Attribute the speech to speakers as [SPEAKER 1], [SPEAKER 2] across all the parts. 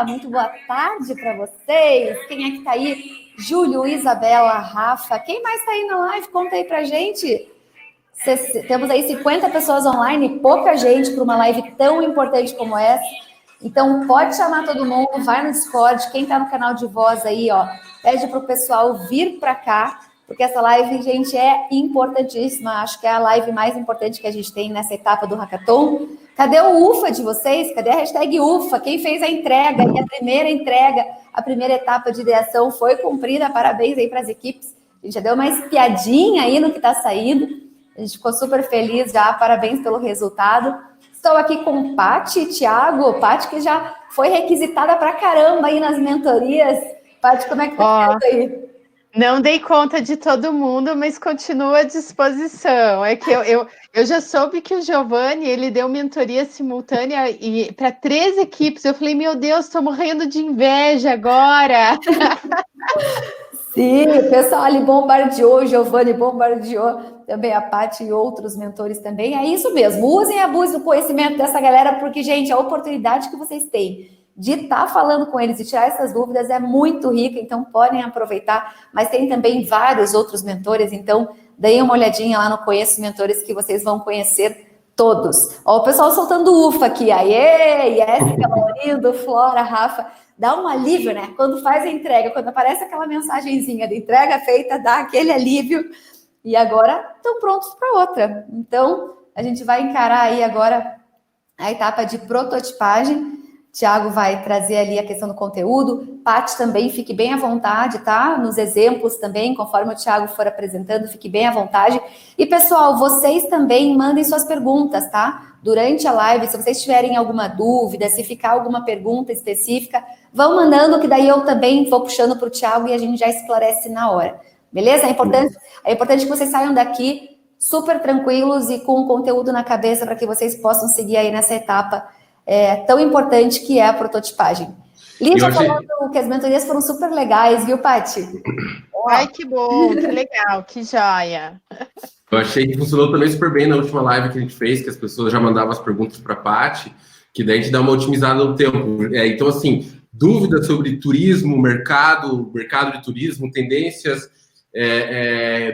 [SPEAKER 1] muito boa tarde para vocês. Quem é que está aí? Júlio, Isabela, Rafa. Quem mais está aí na live? Conta aí para gente. Temos aí 50 pessoas online, pouca gente para uma live tão importante como essa. Então, pode chamar todo mundo, vai no Discord. Quem está no canal de voz aí, ó, pede para o pessoal vir para cá, porque essa live, gente, é importantíssima. Acho que é a live mais importante que a gente tem nessa etapa do Hackathon. Cadê o UFA de vocês? Cadê a hashtag UFA? Quem fez a entrega? E a primeira entrega, a primeira etapa de ideação foi cumprida. Parabéns aí para as equipes. A gente já deu uma espiadinha aí no que está saindo. A gente ficou super feliz já. Parabéns pelo resultado. Estou aqui com Paty e Thiago. Paty, que já foi requisitada pra caramba aí nas mentorias. Paty, como é que tá aí?
[SPEAKER 2] Não dei conta de todo mundo, mas continuo à disposição. É que eu já soube que o Giovanni, ele deu mentoria simultânea para 3 equipes. Eu falei, meu Deus, estou morrendo de inveja agora.
[SPEAKER 1] Sim, o pessoal ali bombardeou, o Giovanni bombardeou também a Paty e outros mentores também. É isso mesmo, usem e abusem do conhecimento dessa galera, porque, gente, a oportunidade que vocês têm de estar falando com eles e tirar essas dúvidas é muito rica, então podem aproveitar, mas tem também vários outros mentores, então deem uma olhadinha lá no Conheço Mentores que vocês vão conhecer todos. Ó, o pessoal soltando ufa aqui, aê, Jéssica, Laurindo, Flora, Rafa, dá um alívio, né? Quando faz a entrega, quando aparece aquela mensagenzinha de entrega feita, dá aquele alívio, e agora estão prontos para outra. Então, a gente vai encarar aí agora a etapa de prototipagem. Thiago vai trazer ali a questão do conteúdo. Paty também, fique bem à vontade, tá? Nos exemplos também, conforme o Thiago for apresentando, fique bem à vontade. E, pessoal, vocês também mandem suas perguntas, tá? Durante a live, se vocês tiverem alguma dúvida, se ficar alguma pergunta específica, vão mandando, que daí eu também vou puxando para o Thiago e a gente já esclarece na hora. Beleza? É importante que vocês saiam daqui super tranquilos e com o conteúdo na cabeça para que vocês possam seguir aí nessa etapa tão importante que é a prototipagem. Lídia falando que as mentorias foram super legais, viu, Paty?
[SPEAKER 2] Ai, que bom, que legal, que joia.
[SPEAKER 3] Eu achei que funcionou também super bem na última live que a gente fez, que as pessoas já mandavam as perguntas para a Paty, que daí a gente dá uma otimizada no tempo. Então, assim, dúvidas sobre turismo, mercado de turismo, tendências,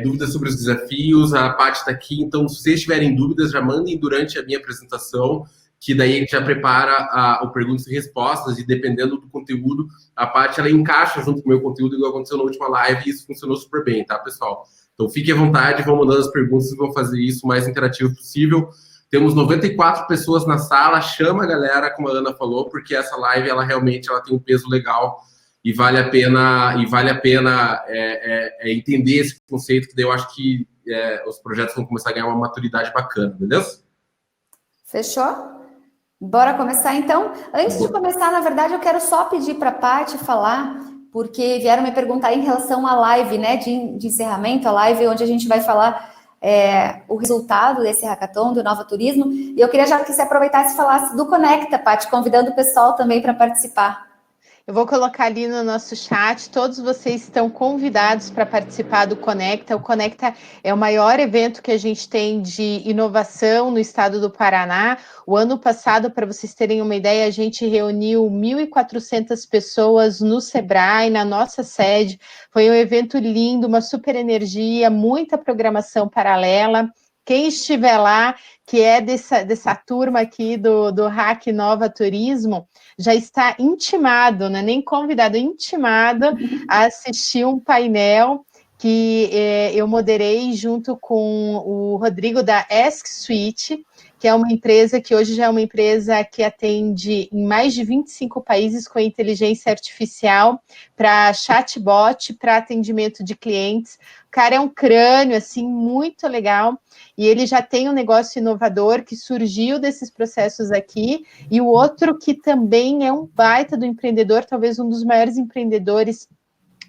[SPEAKER 3] dúvidas sobre os desafios, a Paty está aqui. Então, se vocês tiverem dúvidas, já mandem durante a minha apresentação, que daí a gente já prepara o perguntas e respostas, e dependendo do conteúdo, a Paty, ela encaixa junto com o meu conteúdo, igual aconteceu na última live, e isso funcionou super bem, tá, pessoal? Então, fiquem à vontade, vão mandando as perguntas e vão fazer isso o mais interativo possível. Temos 94 pessoas na sala, chama a galera, como a Ana falou, porque essa live, ela realmente tem um peso legal e vale a pena, entender esse conceito, que daí eu acho que os projetos vão começar a ganhar uma maturidade bacana, beleza?
[SPEAKER 1] Fechou? Bora começar, então? Antes de começar, na verdade, eu quero só pedir para a Paty falar, porque vieram me perguntar em relação à live, né, de encerramento, a live onde a gente vai falar o resultado desse hackathon do Nova Turismo, e eu queria já que você aproveitasse e falasse do Conecta, Paty, convidando o pessoal também para participar.
[SPEAKER 2] Eu vou colocar ali no nosso chat, todos vocês estão convidados para participar do Conecta. O Conecta é o maior evento que a gente tem de inovação no estado do Paraná. O ano passado, para vocês terem uma ideia, a gente reuniu 1.400 pessoas no Sebrae, na nossa sede. Foi um evento lindo, uma super energia, muita programação paralela. Quem estiver lá, que é dessa turma aqui do Hack Nova Turismo, já está intimado, não é nem convidado, intimado a assistir um painel que eu moderei junto com o Rodrigo da Ask Suite, que é uma empresa que hoje já é uma empresa que atende em mais de 25 países com inteligência artificial para chatbot, para atendimento de clientes. O cara é um crânio, assim, muito legal, e ele já tem um negócio inovador que surgiu desses processos aqui, e o outro que também é um baita do empreendedor, talvez um dos maiores empreendedores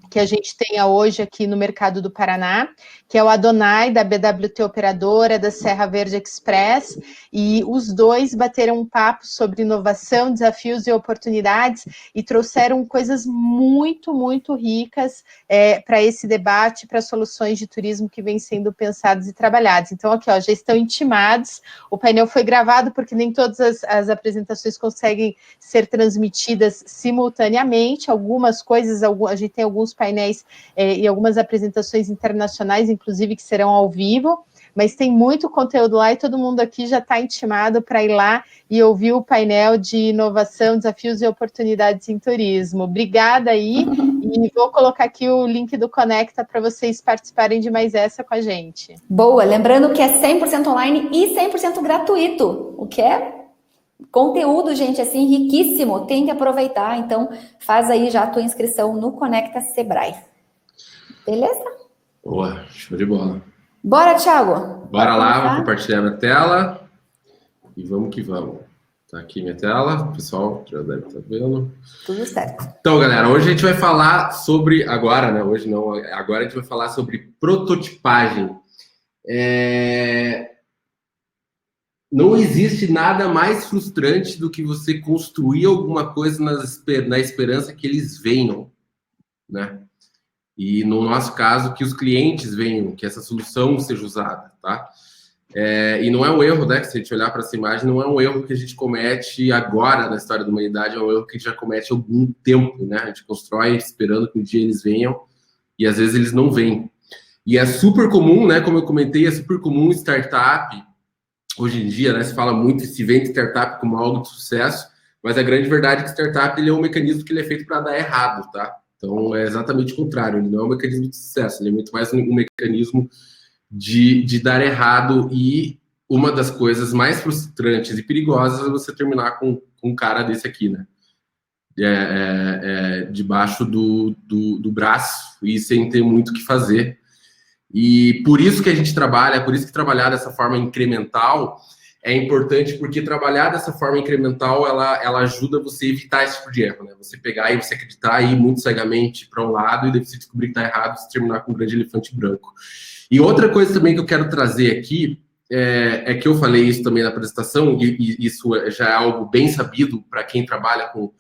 [SPEAKER 2] que a gente tenha hoje aqui no mercado do Paraná, que é o Adonai, da BWT Operadora, da Serra Verde Express, e os dois bateram um papo sobre inovação, desafios e oportunidades, e trouxeram coisas muito, muito ricas para esse debate, para soluções de turismo que vêm sendo pensadas e trabalhadas. Então, aqui, ó, já estão intimados, o painel foi gravado, porque nem todas as apresentações conseguem ser transmitidas simultaneamente, algumas coisas, a gente tem alguns painéis e algumas apresentações internacionais, inclusive, que serão ao vivo, mas tem muito conteúdo lá e todo mundo aqui já está intimado para ir lá e ouvir o painel de inovação, desafios e oportunidades em turismo. Obrigada aí, e vou colocar aqui o link do Conecta para vocês participarem de mais essa com a gente.
[SPEAKER 1] Boa, lembrando que é 100% online e 100% gratuito, o que é conteúdo, gente, assim, riquíssimo, tem que aproveitar, então faz aí já a tua inscrição no Conecta Sebrae. Beleza?
[SPEAKER 3] Boa, show de bola.
[SPEAKER 1] Bora, Thiago?
[SPEAKER 3] Bora lá, vou compartilhar minha tela e vamos que vamos. Tá aqui minha tela, o pessoal já deve estar vendo.
[SPEAKER 1] Tudo certo.
[SPEAKER 3] Então, galera, hoje a gente vai falar sobre, agora, né, hoje não, agora a gente vai falar sobre prototipagem. Não existe nada mais frustrante do que você construir alguma coisa na esperança que eles venham, né? E no nosso caso, que os clientes venham, que essa solução seja usada, tá? E não é um erro, né? Que se a gente olhar para essa imagem, não é um erro que a gente comete agora na história da humanidade, é um erro que a gente já comete há algum tempo, né? A gente constrói esperando que um dia eles venham e às vezes eles não vêm. E é super comum, né? Como eu comentei, é super comum startup. Hoje em dia, né, se fala muito e se vende startup como algo de sucesso, mas a grande verdade é que startup ele é um mecanismo que ele é feito para dar errado, tá? Então, é exatamente o contrário, ele não é um mecanismo de sucesso, ele é muito mais um mecanismo de dar errado, e uma das coisas mais frustrantes e perigosas é você terminar com um cara desse aqui, né? Debaixo do braço e sem ter muito o que fazer. E por isso que a gente trabalha, por isso que trabalhar dessa forma incremental é importante, porque trabalhar dessa forma incremental, ela ajuda você a evitar esse tipo de erro, né? Você pegar e você acreditar e ir muito cegamente para um lado e depois você descobrir que está errado, você terminar com um grande elefante branco. E outra coisa também que eu quero trazer aqui, é que eu falei isso também na apresentação, e isso já é algo bem sabido para quem trabalha com,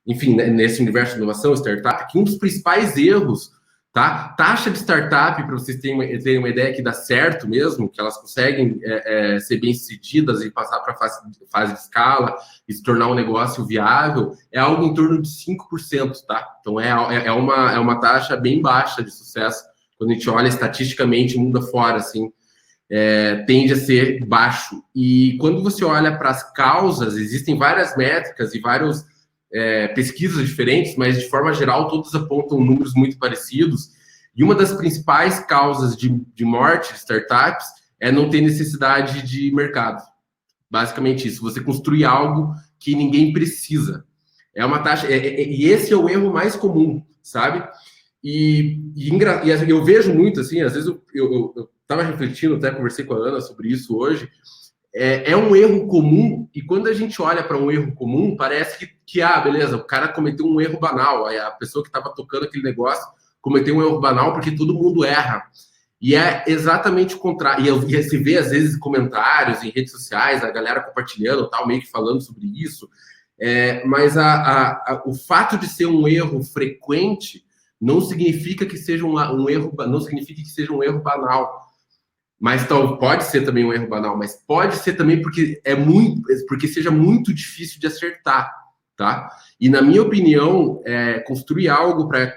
[SPEAKER 3] enfim, nesse universo de inovação, startup, que um dos principais erros, tá? Taxa de startup, para vocês terem uma ideia que dá certo mesmo, que elas conseguem ser bem-sucedidas e passar para a fase de escala e se tornar um negócio viável, é algo em torno de 5%, tá? Então, é uma taxa bem baixa de sucesso. Quando a gente olha estatisticamente, mundo afora, assim, tende a ser baixo. E quando você olha para as causas, existem várias métricas e vários pesquisas diferentes, mas de forma geral todos apontam números muito parecidos, e uma das principais causas de morte de startups é não ter necessidade de mercado. Basicamente isso, você construir algo que ninguém precisa. É uma taxa, e esse é o erro mais comum, sabe? E eu vejo muito, assim, às vezes eu estava refletindo, até conversei com a Ana sobre isso hoje. É um erro comum, e quando a gente olha para um erro comum, parece que beleza, o cara cometeu um erro banal, a pessoa que estava tocando aquele negócio cometeu um erro banal porque todo mundo erra. E é exatamente o contrário. E você vê, às vezes, comentários em redes sociais, a galera compartilhando, tal, meio que falando sobre isso, mas o fato de ser um erro frequente não significa que seja um erro, não significa que seja um erro banal. Mas pode ser também um erro banal, mas pode ser também porque seja muito difícil de acertar, tá? E na minha opinião, construir algo para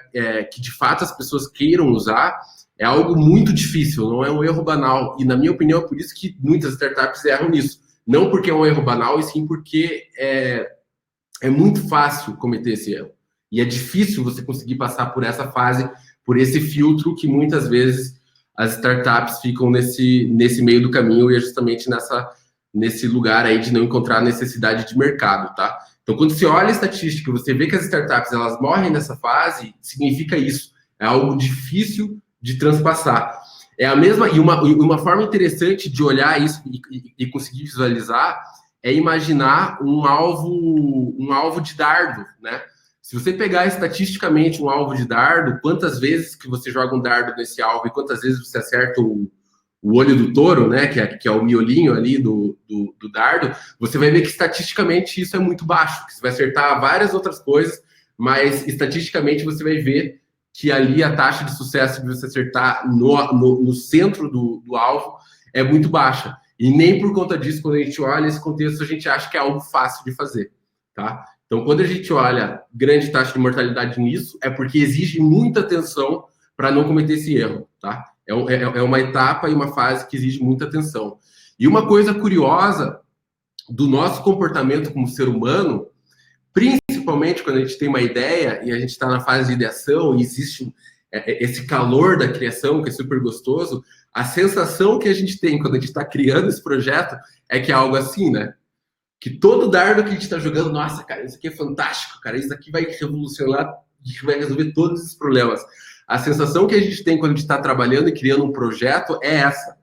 [SPEAKER 3] que de fato as pessoas queiram usar é algo muito difícil, não é um erro banal. E na minha opinião é por isso que muitas startups erram nisso. Não porque é um erro banal, e sim porque é muito fácil cometer esse erro. E é difícil você conseguir passar por essa fase, por esse filtro que muitas vezes as startups ficam nesse meio do caminho, e é justamente nesse lugar aí de não encontrar necessidade de mercado, tá? Então, quando você olha a estatística, você vê que as startups, elas morrem nessa fase, significa isso. É algo difícil de transpassar. É a mesma, e uma forma interessante de olhar isso e conseguir visualizar é imaginar um alvo de dardo, né? Se você pegar estatisticamente um alvo de dardo, quantas vezes que você joga um dardo nesse alvo e quantas vezes você acerta o olho do touro, né, que é o miolinho ali do dardo, você vai ver que estatisticamente isso é muito baixo, que você vai acertar várias outras coisas, mas estatisticamente você vai ver que ali a taxa de sucesso de você acertar no centro do alvo é muito baixa. E nem por conta disso, quando a gente olha esse contexto, a gente acha que é algo fácil de fazer, tá? Então, quando a gente olha grande taxa de mortalidade nisso, é porque exige muita atenção para não cometer esse erro, tá? É uma etapa e uma fase que exige muita atenção. E uma coisa curiosa do nosso comportamento como ser humano, principalmente quando a gente tem uma ideia e a gente está na fase de ideação e existe esse calor da criação, que é super gostoso, a sensação que a gente tem quando a gente está criando esse projeto é que é algo assim, né? Que todo dardo que a gente está jogando, nossa, cara, isso aqui é fantástico, cara, isso aqui vai revolucionar, isso vai resolver todos esses problemas. A sensação que a gente tem quando a gente está trabalhando e criando um projeto é essa.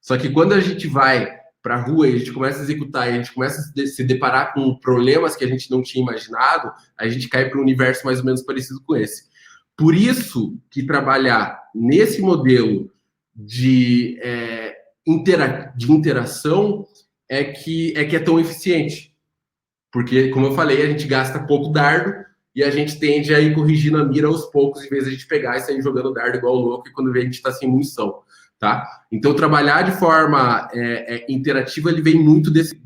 [SPEAKER 3] Só que quando a gente vai para a rua e a gente começa a executar e a gente começa a se deparar com problemas que a gente não tinha imaginado, a gente cai para um universo mais ou menos parecido com esse. Por isso que trabalhar nesse modelo de interação é que é tão eficiente. Porque, como eu falei, a gente gasta pouco dardo e a gente tende a ir corrigindo a mira aos poucos, em vez de a gente pegar e sair jogando dardo igual louco, e quando vê a gente está sem munição, tá? Então, trabalhar de forma interativa, ele vem muito desse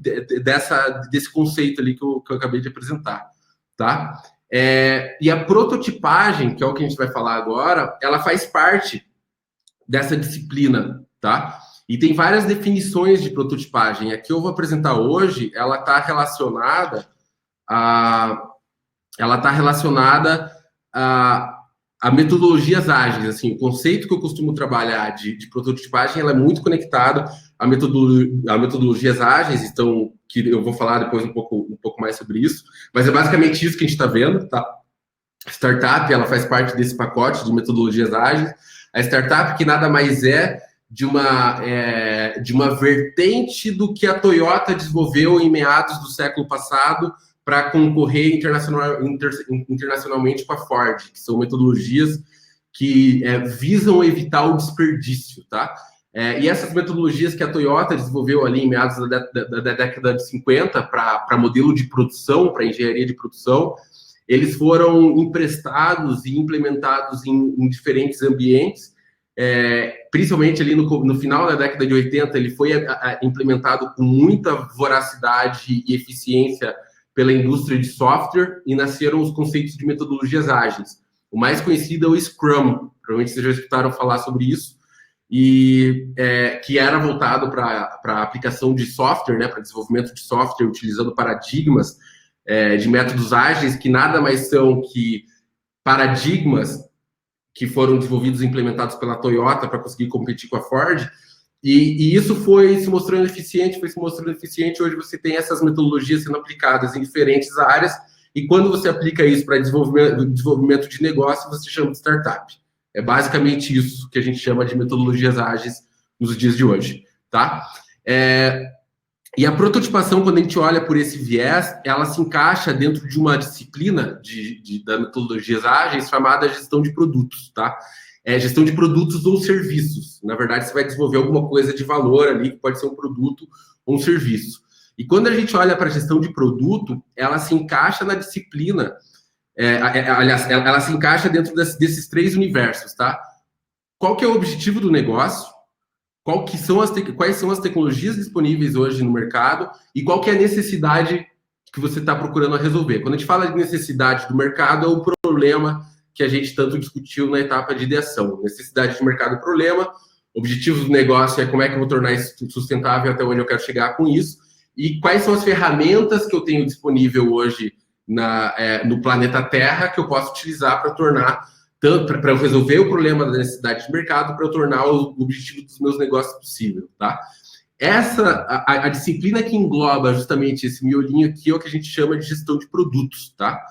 [SPEAKER 3] conceito ali que eu acabei de apresentar, tá? E a prototipagem, que é o que a gente vai falar agora, ela faz parte dessa disciplina, tá? E tem várias definições de prototipagem. A que eu vou apresentar hoje, ela está relacionada a metodologias ágeis. Assim, o conceito que eu costumo trabalhar de prototipagem, ela é muito conectado a metodologias ágeis, então, que eu vou falar depois um pouco mais sobre isso, mas é basicamente isso que a gente está vendo, tá? A startup, ela faz parte desse pacote de metodologias ágeis. A startup, que nada mais é de uma vertente do que a Toyota desenvolveu em meados do século passado para concorrer internacionalmente com a Ford, que são metodologias que visam evitar o desperdício, tá? E essas metodologias que a Toyota desenvolveu ali em meados da década de 50 para modelo de produção, para engenharia de produção, eles foram emprestados e implementados em diferentes ambientes. Principalmente ali no final da década de 80, ele foi implementado com muita voracidade e eficiência pela indústria de software e nasceram os conceitos de metodologias ágeis. O mais conhecido é o Scrum, provavelmente vocês já escutaram falar sobre isso, e que era voltado para a aplicação de software, né, para desenvolvimento de software, utilizando paradigmas de métodos ágeis, que nada mais são que paradigmas que foram desenvolvidos e implementados pela Toyota para conseguir competir com a Ford, e isso foi se mostrando eficiente, hoje você tem essas metodologias sendo aplicadas em diferentes áreas, e quando você aplica isso para desenvolvimento de negócio, você chama de startup. É basicamente isso que a gente chama de metodologias ágeis nos dias de hoje, tá? E a prototipação, quando a gente olha por esse viés, ela se encaixa dentro de uma disciplina da metodologias ágeis chamada gestão de produtos, tá? Gestão de produtos ou serviços. Na verdade, você vai desenvolver alguma coisa de valor ali, que pode ser um produto ou um serviço. E quando a gente olha para a gestão de produto, ela se encaixa na disciplina, aliás, ela se encaixa dentro desses três universos, tá? Qual que é o objetivo do negócio? Quais são as tecnologias disponíveis hoje no mercado e qual que é a necessidade que você está procurando resolver. Quando a gente fala de necessidade do mercado, é o problema que a gente tanto discutiu na etapa de ideação. Necessidade de mercado é o problema, objetivo do negócio é como é que eu vou tornar isso sustentável, até onde eu quero chegar com isso, e quais são as ferramentas que eu tenho disponível hoje no planeta Terra que eu posso utilizar para tornar para eu resolver o problema da necessidade de mercado, para eu tornar o objetivo dos meus negócios possível, tá? A disciplina que engloba justamente esse miolinho aqui é o que a gente chama de gestão de produtos, tá?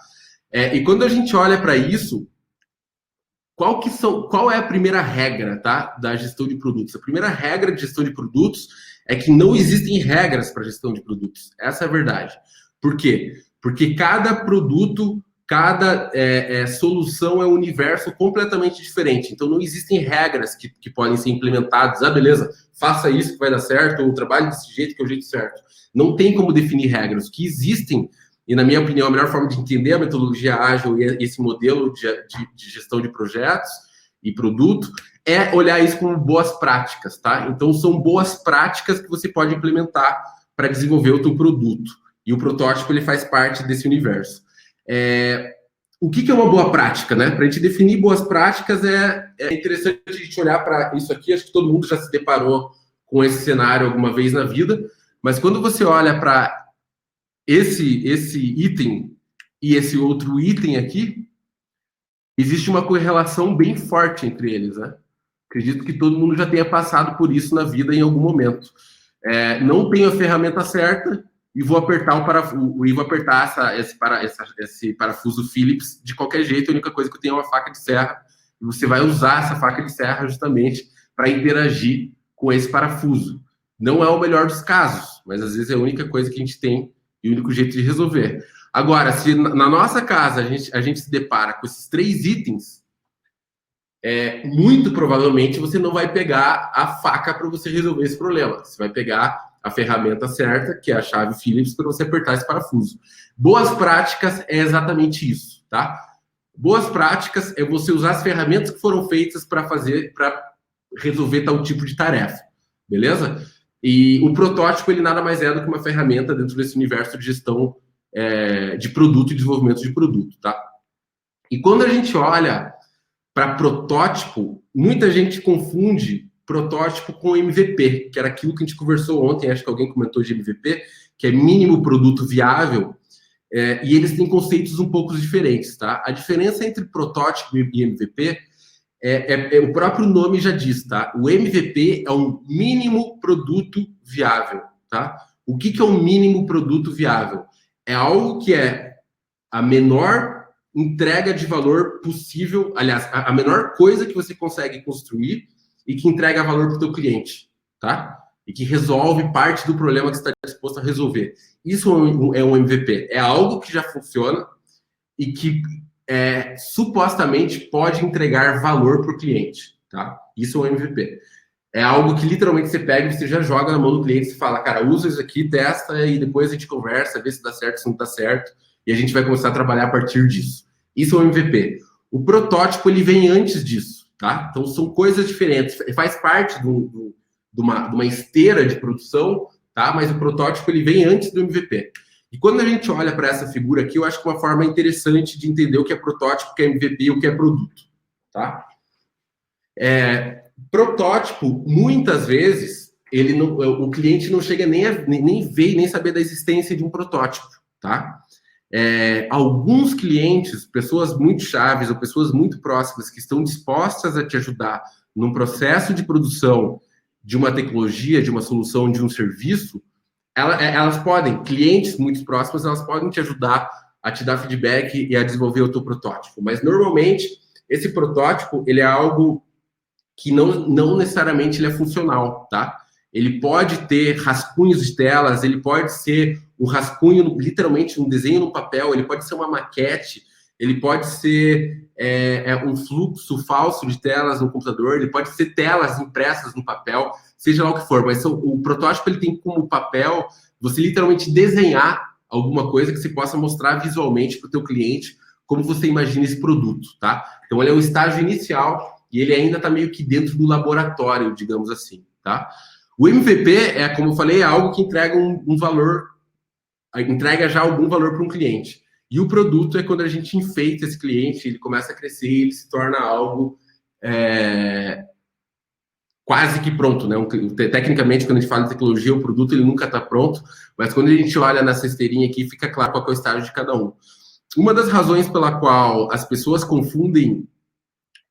[SPEAKER 3] E quando a gente olha para isso, qual é a primeira regra, tá, da gestão de produtos? A primeira regra de gestão de produtos é que não existem regras para gestão de produtos. Essa é a verdade. Por quê? Porque cada produto cada solução é um universo completamente diferente. Então, não existem regras que podem ser implementadas. Ah, beleza, faça isso que vai dar certo, ou trabalhe desse jeito que é o jeito certo. Não tem como definir regras. O que existem, e na minha opinião, a melhor forma de entender a metodologia ágil e esse modelo de gestão de projetos e produto é olhar isso como boas práticas, tá? Então, são boas práticas que você pode implementar para desenvolver o teu produto. E o protótipo, ele faz parte desse universo. O que é uma boa prática, né? Para a gente definir boas práticas, é interessante a gente olhar para isso aqui. Acho que todo mundo já se deparou com esse cenário alguma vez na vida, mas quando você olha para esse item e esse outro item aqui, existe uma correlação bem forte entre eles, né? Acredito que todo mundo já tenha passado por isso na vida em algum momento. Não tenho a ferramenta certa e vou apertar esse parafuso Phillips de qualquer jeito. A única coisa que eu tenho é uma faca de serra, e você vai usar essa faca de serra justamente para interagir com esse parafuso. Não é o melhor dos casos, mas às vezes é a única coisa que a gente tem e o único jeito de resolver. Agora, se na nossa casa a gente se depara com esses 3 itens, muito provavelmente você não vai pegar a faca para você resolver esse problema. Você vai pegar a ferramenta certa, que é a chave Phillips, para você apertar esse parafuso. Boas práticas é exatamente isso, tá? Boas práticas é você usar as ferramentas que foram feitas para resolver tal tipo de tarefa, beleza? E o protótipo, ele nada mais é do que uma ferramenta dentro desse universo de gestão de produto e desenvolvimento de produto, tá? E quando a gente olha para protótipo, muita gente confunde protótipo com MVP, que era aquilo que a gente conversou ontem, acho que alguém comentou de MVP, que é mínimo produto viável, e eles têm conceitos um pouco diferentes, tá? A diferença entre protótipo e MVP o próprio nome já diz, tá? O MVP é um mínimo produto viável, tá? O que é um mínimo produto viável? É algo que é a menor entrega de valor possível, aliás, a menor coisa que você consegue construir e que entrega valor para o teu cliente, tá? E que resolve parte do problema que você está disposto a resolver. Isso é um MVP. É algo que já funciona e que supostamente pode entregar valor para o cliente, tá? Isso é um MVP. É algo que literalmente você pega e você já joga na mão do cliente e fala, cara, usa isso aqui, testa e depois a gente conversa, vê se dá certo, se não dá certo, e a gente vai começar a trabalhar a partir disso. Isso é um MVP. O protótipo, ele vem antes disso, tá? Então, são coisas diferentes. Faz parte de uma esteira de produção, tá? Mas o protótipo, ele vem antes do MVP. E quando a gente olha para essa figura aqui, eu acho que é uma forma interessante de entender o que é protótipo, o que é MVP e o que é produto, tá? Protótipo, muitas vezes, o cliente não chega nem ver, nem saber da existência de um protótipo, tá? Alguns clientes, pessoas muito chaves ou pessoas muito próximas que estão dispostas a te ajudar num processo de produção de uma tecnologia, de uma solução, de um serviço, elas podem, clientes muito próximos, elas podem te ajudar a te dar feedback e a desenvolver o teu protótipo. Mas, normalmente, esse protótipo, ele é algo que não necessariamente ele é funcional, tá? Ele pode ter rascunhos de telas, ele pode ser um rascunho, literalmente um desenho no papel, ele pode ser uma maquete, ele pode ser um fluxo falso de telas no computador, ele pode ser telas impressas no papel, seja lá o que for, mas o protótipo ele tem como papel você literalmente desenhar alguma coisa que você possa mostrar visualmente para o teu cliente como você imagina esse produto, tá? Então, ele é um estágio inicial e ele ainda está meio que dentro do laboratório, digamos assim, tá? O MVP como eu falei, é algo que entrega um valor, entrega já algum valor para um cliente. E o produto é quando a gente enfeita esse cliente, ele começa a crescer, ele se torna algo quase que pronto, né? Tecnicamente, quando a gente fala de tecnologia, o produto ele nunca está pronto, mas quando a gente olha nessa esteirinha aqui, fica claro qual é o estágio de cada um. Uma das razões pela qual as pessoas confundem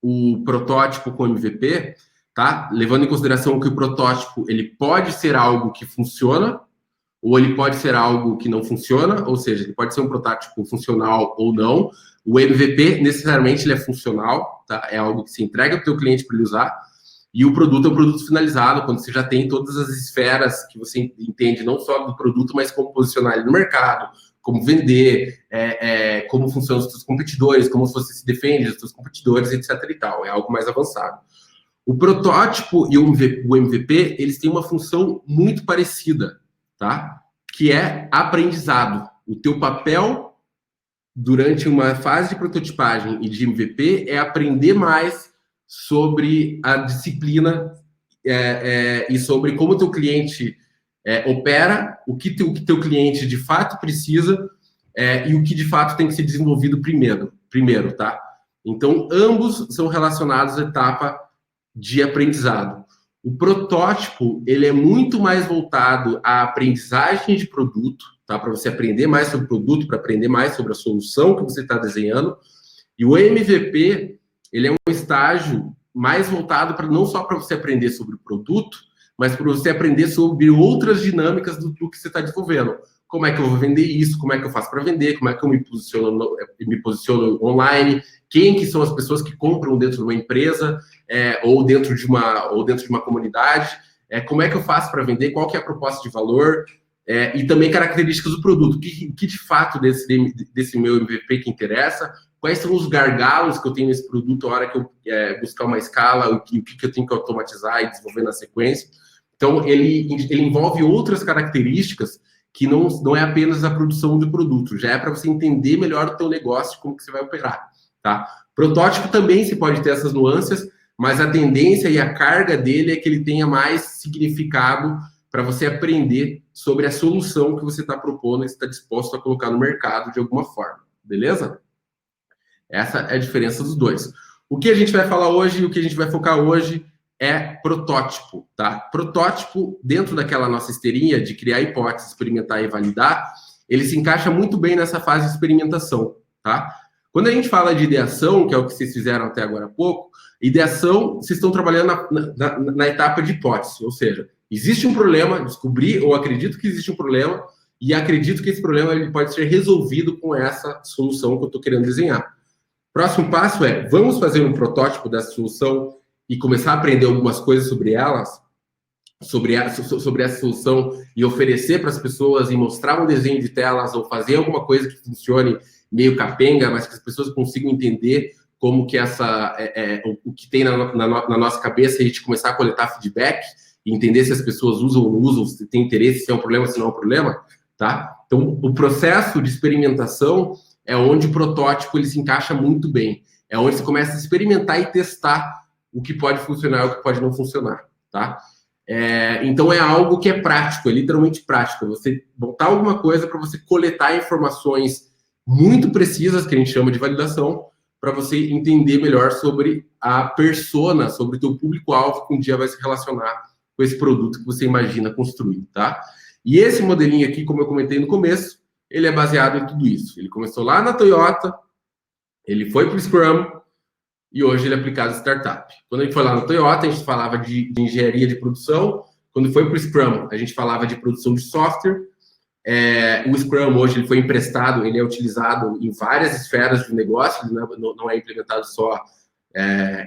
[SPEAKER 3] o protótipo com o MVP, tá? Levando em consideração que o protótipo ele pode ser algo que funciona, ou ele pode ser algo que não funciona, ou seja, ele pode ser um protótipo funcional ou não. O MVP, necessariamente, ele é funcional, tá? É algo que se entrega para o teu cliente para ele usar. E o produto é um produto finalizado, quando você já tem todas as esferas que você entende, não só do produto, mas como posicionar ele no mercado, como vender, como funcionam os seus competidores, como você se defende dos seus competidores, etc. e tal. É algo mais avançado. O protótipo e o MVP, eles têm uma função muito parecida, tá? Que é aprendizado. O teu papel durante uma fase de prototipagem e de MVP é aprender mais sobre a disciplina e sobre como o teu cliente opera, o que teu cliente de fato precisa e o que de fato tem que ser desenvolvido primeiro, tá? Então, ambos são relacionados à etapa de aprendizado. O protótipo, ele é muito mais voltado à aprendizagem de produto, tá? Para você aprender mais sobre o produto, para aprender mais sobre a solução que você está desenhando. E o MVP, ele é um estágio mais voltado para não só para você aprender sobre o produto, mas para você aprender sobre outras dinâmicas do que você está desenvolvendo. Como é que eu vou vender isso? Como é que eu faço para vender? Como é que eu me posiciono online? Quem que são as pessoas que compram dentro de uma empresa ou dentro de uma comunidade? Como é que eu faço para vender? Qual que é a proposta de valor? E também características do produto. O que de fato desse meu MVP que interessa? Quais são os gargalos que eu tenho nesse produto na hora que eu buscar uma escala? O que eu tenho que automatizar e desenvolver na sequência? Então, ele envolve outras características que não é apenas a produção do produto, já é para você entender melhor o teu negócio, como que você vai operar, tá? Protótipo também se pode ter essas nuances, mas a tendência e a carga dele é que ele tenha mais significado para você aprender sobre a solução que você está propondo e está disposto a colocar no mercado de alguma forma, beleza? Essa é a diferença dos dois. O que a gente vai falar hoje e o que a gente vai focar hoje é protótipo, tá? Protótipo, dentro daquela nossa esteirinha de criar hipóteses, experimentar e validar, ele se encaixa muito bem nessa fase de experimentação, tá? Quando a gente fala de ideação, que é o que vocês fizeram até agora há pouco, ideação, vocês estão trabalhando na etapa de hipótese, ou seja, existe um problema, descobri ou acredito que existe um problema e acredito que esse problema ele pode ser resolvido com essa solução que eu estou querendo desenhar. Próximo passo é, vamos fazer um protótipo dessa solução e começar a aprender algumas coisas sobre elas, sobre essa solução e oferecer para as pessoas e mostrar um desenho de telas ou fazer alguma coisa que funcione meio capenga, mas que as pessoas consigam entender como que o que tem na nossa cabeça e a gente começar a coletar feedback e entender se as pessoas usam ou não usam, se tem interesse, se é um problema, se não é um problema, tá? Então, o processo de experimentação é onde o protótipo ele se encaixa muito bem. É onde você começa a experimentar e testar o que pode funcionar e o que pode não funcionar, tá? Então, é algo que é prático, é literalmente prático. Você botar alguma coisa para você coletar informações muito precisas, que a gente chama de validação, para você entender melhor sobre a persona, sobre o teu público-alvo que um dia vai se relacionar com esse produto que você imagina construir, tá? E esse modelinho aqui, como eu comentei no começo, ele é baseado em tudo isso. Ele começou lá na Toyota, ele foi para o Scrum, e hoje ele é aplicado em startup. Quando a gente foi lá na Toyota, a gente falava de engenharia de produção. Quando foi para o Scrum, a gente falava de produção de software. O Scrum hoje ele foi emprestado, ele é utilizado em várias esferas de negócio, não é implementado só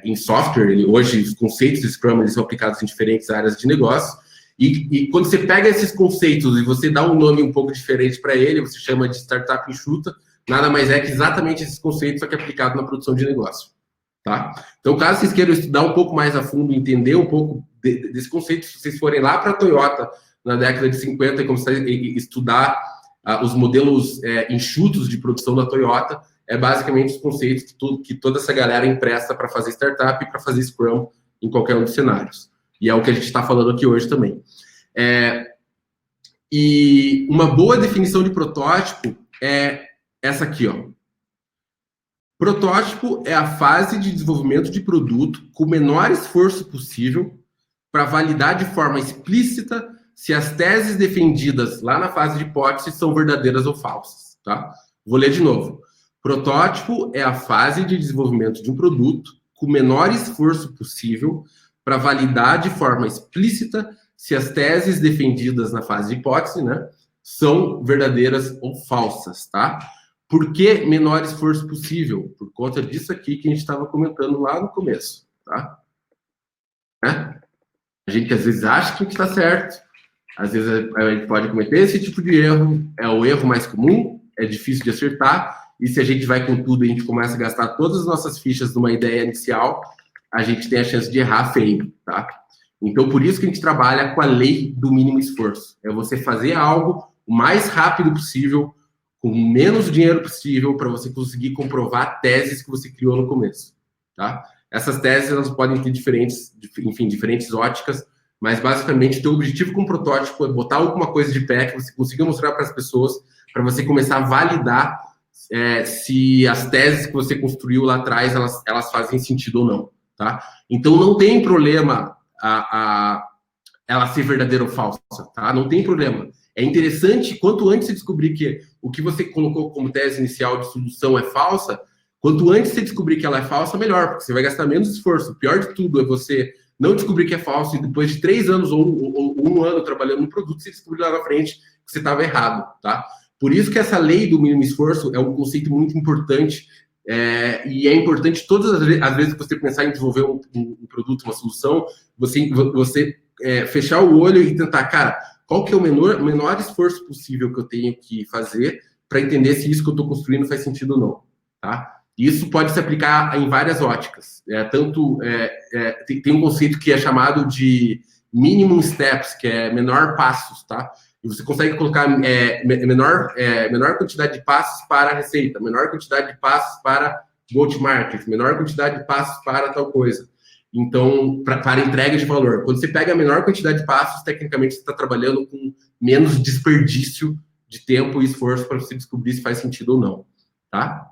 [SPEAKER 3] em software. Hoje os conceitos de Scrum eles são aplicados em diferentes áreas de negócio. E quando você pega esses conceitos e você dá um nome um pouco diferente para ele, você chama de startup enxuta, nada mais é que exatamente esses conceitos, só que aplicado na produção de negócio. Tá? Então, caso vocês queiram estudar um pouco mais a fundo, entender um pouco desse conceito, se vocês forem lá para a Toyota na década de 50 e começar a estudar os modelos enxutos de produção da Toyota, é basicamente os conceitos que toda essa galera empresta para fazer startup e para fazer Scrum em qualquer um dos cenários. E é o que a gente está falando aqui hoje também. E uma boa definição de protótipo é essa aqui, ó. Protótipo é a fase de desenvolvimento de produto com o menor esforço possível para validar de forma explícita se as teses defendidas lá na fase de hipótese são verdadeiras ou falsas, tá? Vou ler de novo. Protótipo é a fase de desenvolvimento de um produto com o menor esforço possível para validar de forma explícita se as teses defendidas na fase de hipótese, né, são verdadeiras ou falsas, tá? Por que menor esforço possível? Por conta disso aqui que a gente estava comentando lá no começo, tá? A gente às vezes acha que a gente está certo, às vezes a gente pode cometer esse tipo de erro, é o erro mais comum, é difícil de acertar, e se a gente vai com tudo e a gente começa a gastar todas as nossas fichas numa ideia inicial, a gente tem a chance de errar feio, tá? Então, por isso que a gente trabalha com a lei do mínimo esforço. É você fazer algo o mais rápido possível, com menos dinheiro possível, para você conseguir comprovar teses que você criou no começo, tá? Essas teses, elas podem ter diferentes óticas, mas basicamente o teu objetivo com o protótipo é botar alguma coisa de pé que você consiga mostrar para as pessoas, para você começar a validar se as teses que você construiu lá atrás, elas fazem sentido ou não, tá? Então, não tem problema ela ser verdadeira ou falsa, tá? Não tem problema. É interessante, quanto antes você descobrir que o que você colocou como tese inicial de solução é falsa, quanto antes você descobrir que ela é falsa, melhor, porque você vai gastar menos esforço. O pior de tudo é você não descobrir que é falso e depois de 3 anos ou 1 ano trabalhando no produto, você descobrir lá na frente que você estava errado, tá? Por isso que essa lei do mínimo esforço é um conceito muito importante, e é importante todas as vezes que você pensar em desenvolver um produto, uma solução, você fechar o olho e tentar, cara, qual que é o menor esforço possível que eu tenho que fazer para entender se isso que eu estou construindo faz sentido ou não, tá? Isso pode se aplicar em várias óticas. Tem um conceito que é chamado de minimum steps, que é menor passos, tá? E você consegue colocar menor quantidade de passos para a receita, menor quantidade de passos para go-to-market, menor quantidade de passos para tal coisa. Então, para entrega de valor. Quando você pega a menor quantidade de passos, tecnicamente você está trabalhando com menos desperdício de tempo e esforço para você descobrir se faz sentido ou não, tá?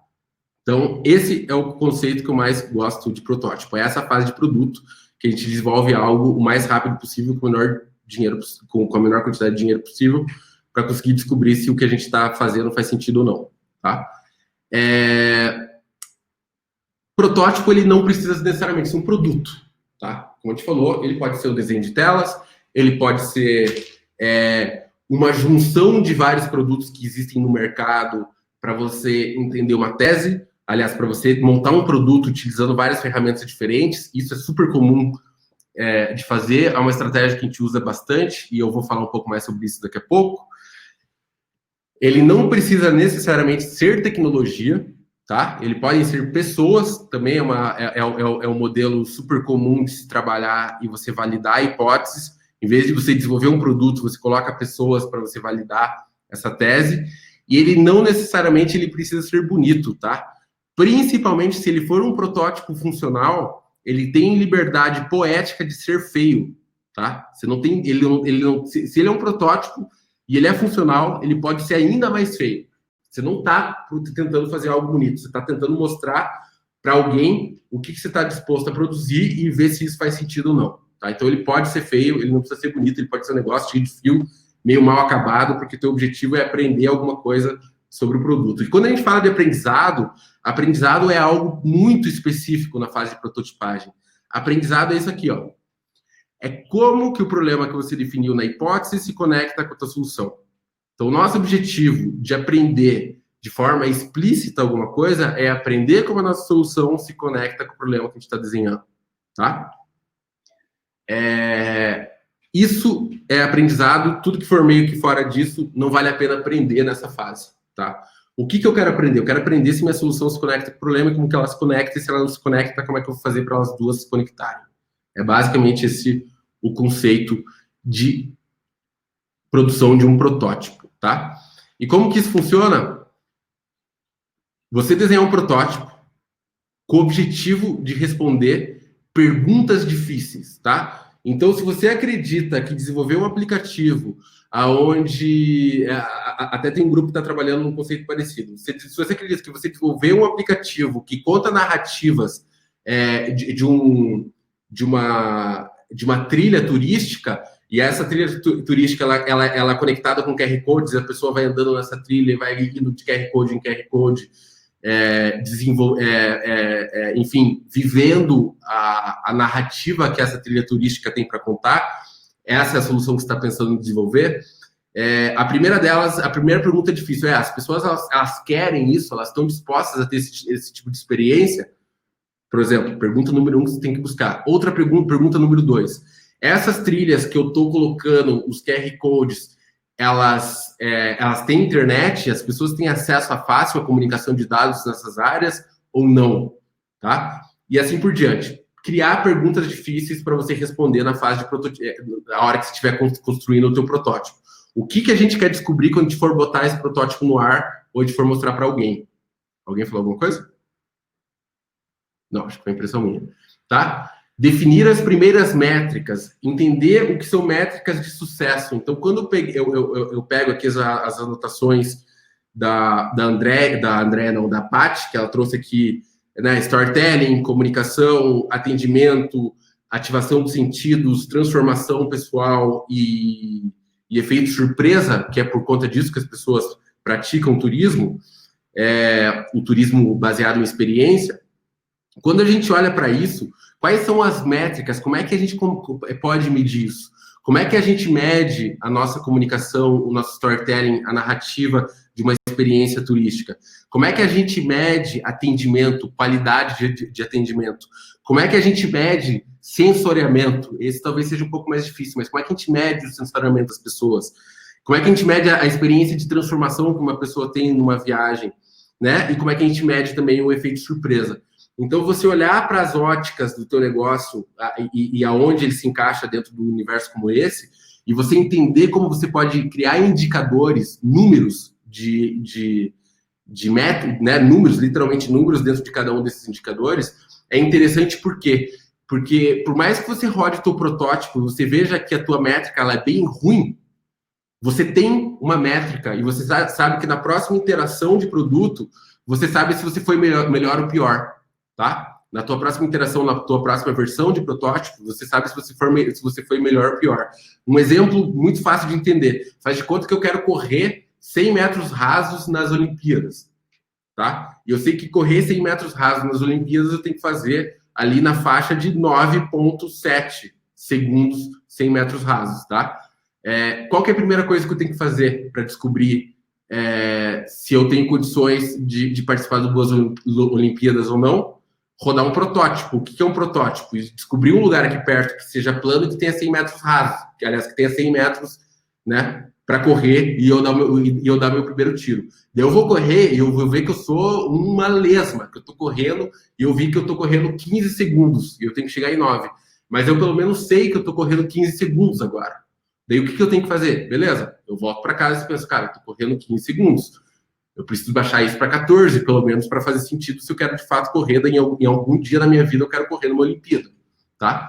[SPEAKER 3] Então, esse é o conceito que eu mais gosto de protótipo. É essa fase de produto que a gente desenvolve algo o mais rápido possível com a menor quantidade de dinheiro possível para conseguir descobrir se o que a gente está fazendo faz sentido ou não, tá? Protótipo, ele não precisa necessariamente ser um produto, tá? Como a gente falou, ele pode ser o desenho de telas, ele pode ser uma junção de vários produtos que existem no mercado para você entender uma tese, aliás, para você montar um produto utilizando várias ferramentas diferentes. Isso é super comum de fazer, é uma estratégia que a gente usa bastante, e eu vou falar um pouco mais sobre isso daqui a pouco. Ele não precisa necessariamente ser tecnologia, tá? Ele pode ser pessoas, também é um modelo super comum de se trabalhar e você validar hipóteses. Em vez de você desenvolver um produto, você coloca pessoas para você validar essa tese, e ele não necessariamente ele precisa ser bonito, tá? Principalmente se ele for um protótipo funcional, ele tem liberdade poética de ser feio, tá? Você não tem, se ele é um protótipo e ele é funcional, ele pode ser ainda mais feio. Você não está tentando fazer algo bonito, você está tentando mostrar para alguém o que você está disposto a produzir e ver se isso faz sentido ou não, tá? Então ele pode ser feio, ele não precisa ser bonito, ele pode ser um negócio cheio de fio, meio mal acabado, porque teu objetivo é aprender alguma coisa sobre o produto. E quando a gente fala de aprendizado é algo muito específico na fase de prototipagem. Aprendizado é isso aqui, ó. É como que o problema que você definiu na hipótese se conecta com a tua solução. Então, o nosso objetivo de aprender de forma explícita alguma coisa é aprender como a nossa solução se conecta com o problema que a gente está desenhando, tá? Isso é aprendizado, tudo que for meio que fora disso, não vale a pena aprender nessa fase, tá? O que eu quero aprender? Eu quero aprender se minha solução se conecta com o problema, como que ela se conecta, e se ela não se conecta, como é que eu vou fazer para elas duas se conectarem. É basicamente esse o conceito de produção de um protótipo, tá? E como que isso funciona? Você desenhar um protótipo com o objetivo de responder perguntas difíceis, tá? Então, se você acredita que desenvolver um aplicativo aonde até tem um grupo que está trabalhando num conceito parecido, se você acredita que você desenvolver um aplicativo que conta narrativas de uma trilha turística, e essa trilha turística ela é conectada com QR Codes, a pessoa vai andando nessa trilha e vai indo de QR Code em QR Code, enfim, vivendo a narrativa que essa trilha turística tem para contar. Essa é a solução que você está pensando em desenvolver. A primeira pergunta é difícil, as pessoas elas querem isso, elas estão dispostas a ter esse tipo de experiência? Por exemplo, pergunta número 1 que você tem que buscar. Outra pergunta número 2. Essas trilhas que eu estou colocando, os QR Codes, elas têm internet, as pessoas têm acesso fácil à comunicação de dados nessas áreas ou não, tá? E assim por diante. Criar perguntas difíceis para você responder na fase de protótipo, na hora que você estiver construindo o teu protótipo. O que a gente quer descobrir quando a gente for botar esse protótipo no ar ou a gente for mostrar para alguém? Alguém falou alguma coisa? Não, acho que foi impressão minha, tá? Definir as primeiras métricas, entender o que são métricas de sucesso. Então, quando eu pego aqui as anotações da Paty, que ela trouxe aqui, né, storytelling, comunicação, atendimento, ativação de sentidos, transformação pessoal e efeito surpresa, que é por conta disso que as pessoas praticam turismo, o turismo baseado em experiência. Quando a gente olha para isso, quais são as métricas? Como é que a gente pode medir isso? Como é que a gente mede a nossa comunicação, o nosso storytelling, a narrativa de uma experiência turística? Como é que a gente mede atendimento, qualidade de atendimento? Como é que a gente mede sensoriamento? Esse talvez seja um pouco mais difícil, mas como é que a gente mede o sensoriamento das pessoas? Como é que a gente mede a experiência de transformação que uma pessoa tem numa viagem, né? E como é que a gente mede também o efeito surpresa? Então, você olhar para as óticas do teu negócio e aonde ele se encaixa dentro do universo como esse, e você entender como você pode criar indicadores, números de método, né? Números, literalmente números dentro de cada um desses indicadores, é interessante por quê? Porque por mais que você rode o teu protótipo, você veja que a tua métrica ela é bem ruim, você tem uma métrica e você sabe que na próxima interação de produto, você sabe se você foi melhor ou pior. Tá? Na tua próxima interação, na tua próxima versão de protótipo, você sabe se você foi melhor ou pior. Um exemplo muito fácil de entender. Faz de conta que eu quero correr 100 metros rasos nas Olimpíadas. Tá? E eu sei que correr 100 metros rasos nas Olimpíadas eu tenho que fazer ali na faixa de 9,7 segundos 100 metros rasos. Tá? Qual que é a primeira coisa que eu tenho que fazer para descobrir se eu tenho condições de participar das duas Olimpíadas ou não? Rodar um protótipo. O que é um protótipo? Descobrir um lugar aqui perto que seja plano e que tenha 100 metros rasos, que aliás que tenha 100 metros, né, para correr e eu dar meu primeiro tiro. Daí eu vou correr e eu vou ver que eu sou uma lesma, que eu tô correndo e eu vi que eu tô correndo 15 segundos e eu tenho que chegar em 9. Mas eu pelo menos sei que eu tô correndo 15 segundos agora. Daí o que eu tenho que fazer? Beleza, eu volto para casa e penso, cara, eu tô correndo 15 segundos. Eu preciso baixar isso para 14, pelo menos, para fazer sentido se eu quero, de fato, correr. Em algum dia da minha vida eu quero correr numa Olimpíada, tá?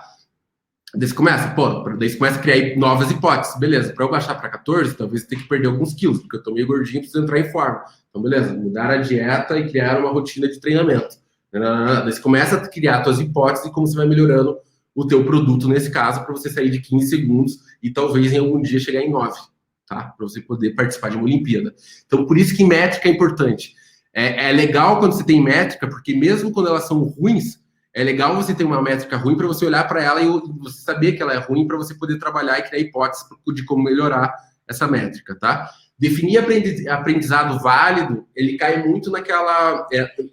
[SPEAKER 3] Daí você começa a criar novas hipóteses. Beleza, para eu baixar para 14, talvez eu tenha que perder alguns quilos, porque eu tô meio gordinho e preciso entrar em forma. Então, beleza, mudar a dieta e criar uma rotina de treinamento. Daí você começa a criar suas hipóteses e como você vai melhorando o teu produto, nesse caso, para você sair de 15 segundos e talvez em algum dia chegar em 9. Tá? Para você poder participar de uma Olimpíada. Então, por isso que métrica é importante. É legal quando você tem métrica, porque mesmo quando elas são ruins, é legal você ter uma métrica ruim para você olhar para ela e você saber que ela é ruim para você poder trabalhar e criar hipóteses de como melhorar essa métrica, tá? Definir aprendizado válido, ele cai muito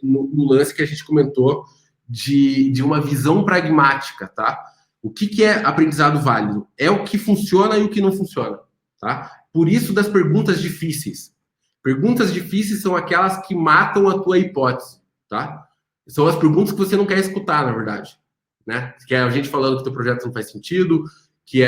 [SPEAKER 3] no lance que a gente comentou de uma visão pragmática, tá? O que é aprendizado válido? É o que funciona e o que não funciona, tá? Por isso das perguntas difíceis. Perguntas difíceis são aquelas que matam a tua hipótese, tá? São as perguntas que você não quer escutar, na verdade, né? Que é a gente falando que o teu projeto não faz sentido, que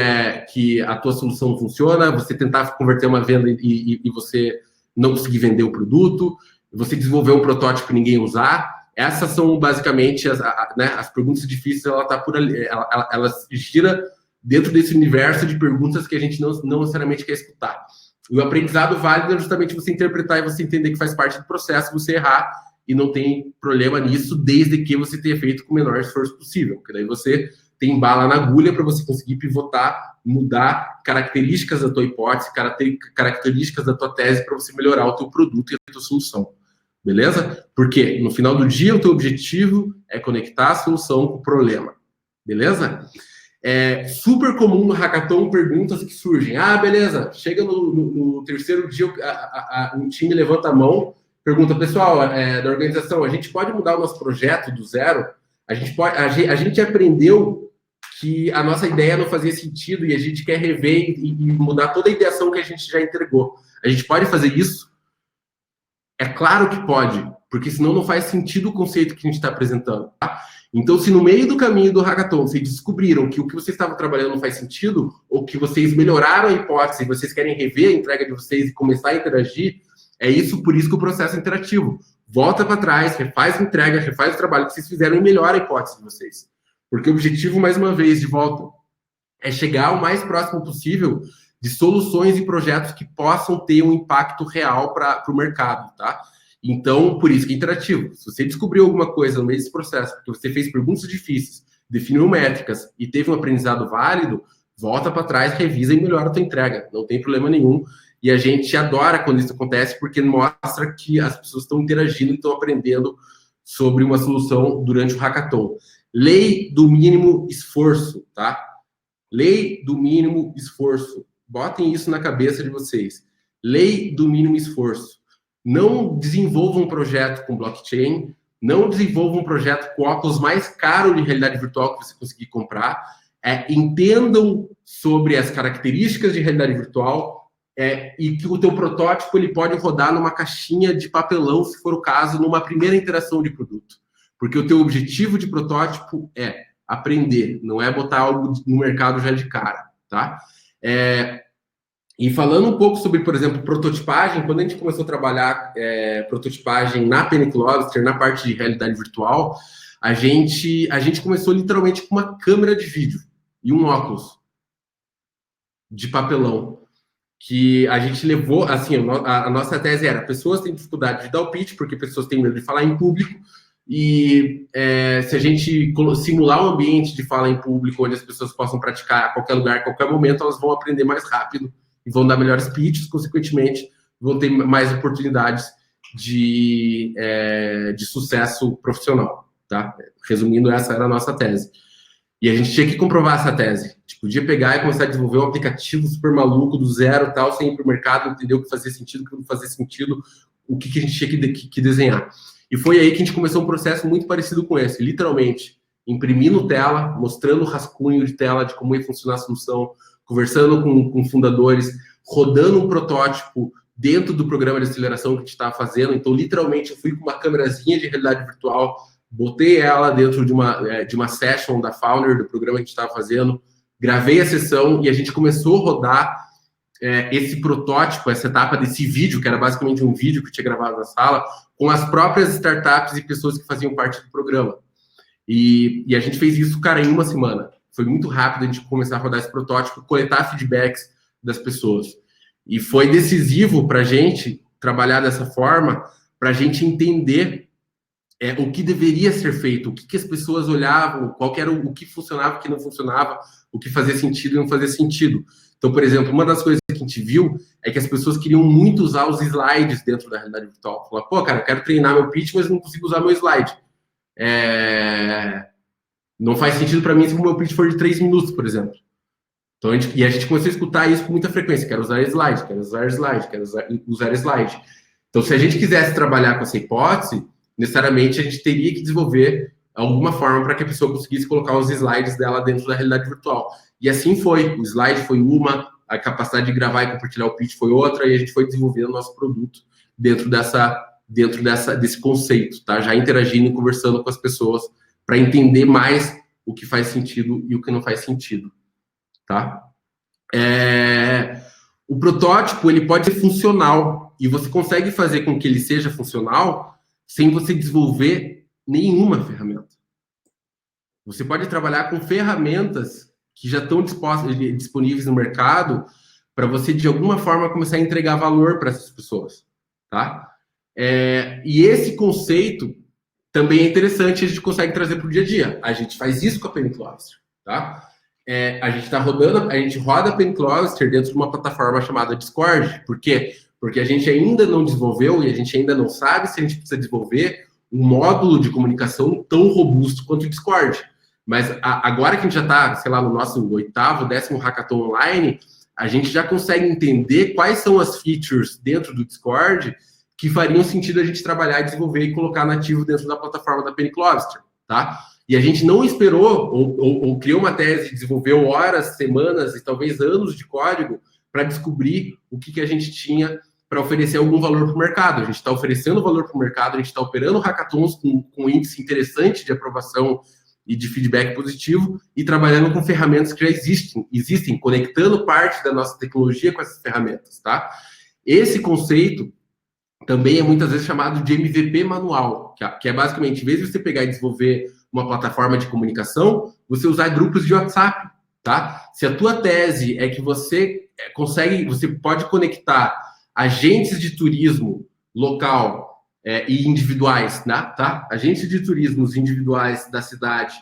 [SPEAKER 3] a tua solução não funciona, você tentar converter uma venda e você não conseguir vender o produto, você desenvolver um protótipo e ninguém usar. Essas são basicamente as perguntas difíceis, ela gira dentro desse universo de perguntas que a gente não necessariamente quer escutar. E o aprendizado válido é justamente você interpretar e você entender que faz parte do processo, você errar e não tem problema nisso, desde que você tenha feito com o menor esforço possível. Porque daí você tem bala na agulha para você conseguir pivotar, mudar características da tua hipótese, características da tua tese para você melhorar o teu produto e a tua solução. Beleza? Porque no final do dia o teu objetivo é conectar a solução com o problema. Beleza? É super comum no hackathon perguntas que surgem. Beleza, chega no terceiro dia, um time levanta a mão, pergunta, pessoal, da organização, a gente pode mudar o nosso projeto do zero? A gente aprendeu que a nossa ideia não fazia sentido e a gente quer rever e mudar toda a ideação que a gente já entregou. A gente pode fazer isso? É claro que pode, porque senão não faz sentido o conceito que a gente está apresentando. Tá? Então, se no meio do caminho do hackathon vocês descobriram que o que vocês estavam trabalhando não faz sentido, ou que vocês melhoraram a hipótese e vocês querem rever a entrega de vocês e começar a interagir, por isso que o processo é interativo. Volta para trás, refaz a entrega, refaz o trabalho que vocês fizeram e melhora a hipótese de vocês. Porque o objetivo, mais uma vez, de volta, é chegar o mais próximo possível de soluções e projetos que possam ter um impacto real para o mercado, tá? Então, por isso que é interativo. Se você descobriu alguma coisa no meio desse processo, porque você fez perguntas difíceis, definiu métricas e teve um aprendizado válido, volta para trás, revisa e melhora a tua entrega. Não tem problema nenhum. E a gente adora quando isso acontece, porque mostra que as pessoas estão interagindo e estão aprendendo sobre uma solução durante o hackathon. Lei do mínimo esforço, tá? Lei do mínimo esforço. Botem isso na cabeça de vocês. Lei do mínimo esforço. Não desenvolvam um projeto com blockchain, não desenvolvam um projeto com o óculos mais caro de realidade virtual que você conseguir comprar. Entendam sobre as características de realidade virtual e que o teu protótipo ele pode rodar numa caixinha de papelão, se for o caso, numa primeira interação de produto. Porque o teu objetivo de protótipo é aprender, não é botar algo no mercado já de cara, tá? E falando um pouco sobre, por exemplo, prototipagem, quando a gente começou a trabalhar prototipagem na Panic Lobster, na parte de realidade virtual, a gente começou literalmente com uma câmera de vídeo e um óculos de papelão, que a gente levou, assim, a nossa tese era, pessoas têm dificuldade de dar o pitch, porque pessoas têm medo de falar em público, e se a gente simular um ambiente de fala em público, onde as pessoas possam praticar a qualquer lugar, a qualquer momento, elas vão aprender mais rápido e vão dar melhores pitches, consequentemente, vão ter mais oportunidades de sucesso profissional, tá? Resumindo, essa era a nossa tese. E a gente tinha que comprovar essa tese. A gente podia pegar e começar a desenvolver um aplicativo super maluco, do zero, tal, sem ir para o mercado, entender o que fazia sentido, o que não fazia sentido, o que a gente tinha que desenhar. E foi aí que a gente começou um processo muito parecido com esse, literalmente, imprimindo tela, mostrando o rascunho de tela de como ia funcionar a solução, conversando com fundadores, rodando um protótipo dentro do programa de aceleração que a gente estava fazendo. Então, literalmente, eu fui com uma câmerazinha de realidade virtual, botei ela dentro de uma session da Founder, do programa que a gente estava fazendo, gravei a sessão e a gente começou a rodar esse protótipo, essa etapa desse vídeo, que era basicamente um vídeo que eu tinha gravado na sala, com as próprias startups e pessoas que faziam parte do programa. E a gente fez isso, cara, em uma semana. Foi muito rápido a gente começar a rodar esse protótipo, coletar feedbacks das pessoas. E foi decisivo para a gente trabalhar dessa forma, para a gente entender o que deveria ser feito, o que as pessoas olhavam, qual que era o que funcionava, o que não funcionava, o que fazia sentido e não fazia sentido. Então, por exemplo, uma das coisas que a gente viu é que as pessoas queriam muito usar os slides dentro da realidade virtual. Falar, pô, cara, eu quero treinar meu pitch, mas não consigo usar meu slide. Não faz sentido para mim se o meu pitch for de 3 minutos, por exemplo. Então, a gente começou a escutar isso com muita frequência. Quero usar slide, quero usar slide, quero usar slide. Então, se a gente quisesse trabalhar com essa hipótese, necessariamente a gente teria que desenvolver alguma forma para que a pessoa conseguisse colocar os slides dela dentro da realidade virtual. E assim foi. O slide foi uma, a capacidade de gravar e compartilhar o pitch foi outra, e a gente foi desenvolvendo o nosso produto dentro desse conceito, tá? Já interagindo e conversando com as pessoas para entender mais o que faz sentido e o que não faz sentido, tá? O protótipo, ele pode ser funcional, e você consegue fazer com que ele seja funcional sem você desenvolver nenhuma ferramenta. Você pode trabalhar com ferramentas que já estão disponíveis no mercado para você, de alguma forma, começar a entregar valor para essas pessoas, tá? E esse conceito também é interessante, a gente consegue trazer para o dia a dia. A gente faz isso com a Panic Lobster, tá? A gente roda a Panic Lobster dentro de uma plataforma chamada Discord. Por quê? Porque a gente ainda não desenvolveu e a gente ainda não sabe se a gente precisa desenvolver um módulo de comunicação tão robusto quanto o Discord. Mas agora que a gente já está, sei lá, no nosso 8º, 10º hackathon online, a gente já consegue entender quais são as features dentro do Discord que fariam sentido a gente trabalhar, desenvolver e colocar nativo dentro da plataforma da Panic Lobster, tá? E a gente não esperou ou criou uma tese, desenvolveu horas, semanas e talvez anos de código para descobrir o que a gente tinha para oferecer algum valor para o mercado. A gente está oferecendo valor para o mercado, a gente está operando hackathons com índice interessante de aprovação e de feedback positivo e trabalhando com ferramentas que já existem, conectando parte da nossa tecnologia com essas ferramentas, tá? Esse conceito também é muitas vezes chamado de MVP manual, que é basicamente, em vez de você pegar e desenvolver uma plataforma de comunicação, você usar grupos de WhatsApp, tá? Se a tua tese é que você pode conectar agentes de turismo local e individuais, né, tá? Agentes de turismo individuais da cidade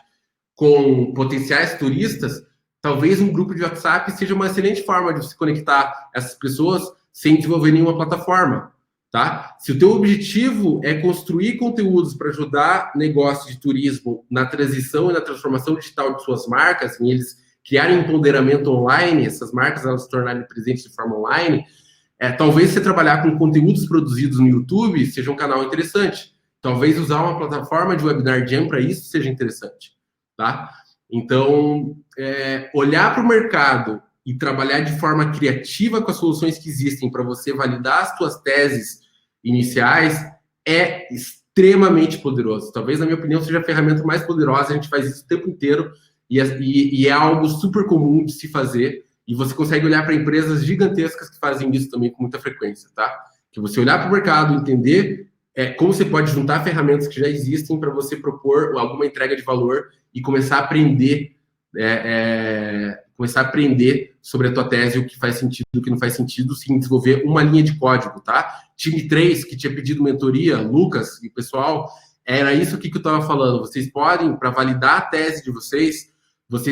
[SPEAKER 3] com potenciais turistas, talvez um grupo de WhatsApp seja uma excelente forma de se conectar essas pessoas sem desenvolver nenhuma plataforma, tá? Se o teu objetivo é construir conteúdos para ajudar negócios de turismo na transição e na transformação digital de suas marcas, em eles criarem empoderamento online, essas marcas elas se tornarem presentes de forma online, talvez você trabalhar com conteúdos produzidos no YouTube seja um canal interessante. Talvez usar uma plataforma de Webinar Jam para isso seja interessante, tá? Então, olhar para o mercado e trabalhar de forma criativa com as soluções que existem para você validar as suas teses iniciais é extremamente poderoso. Talvez, na minha opinião, seja a ferramenta mais poderosa. A gente faz isso o tempo inteiro e é algo super comum de se fazer. E você consegue olhar para empresas gigantescas que fazem isso também com muita frequência, tá? Que você olhar para o mercado, entender como você pode juntar ferramentas que já existem para você propor alguma entrega de valor e começar a aprender, sobre a tua tese, o que faz sentido, o que não faz sentido, sem desenvolver uma linha de código, tá? Time 3, que tinha pedido mentoria, Lucas e o pessoal, era isso aqui que eu estava falando. Vocês podem, para validar a tese de vocês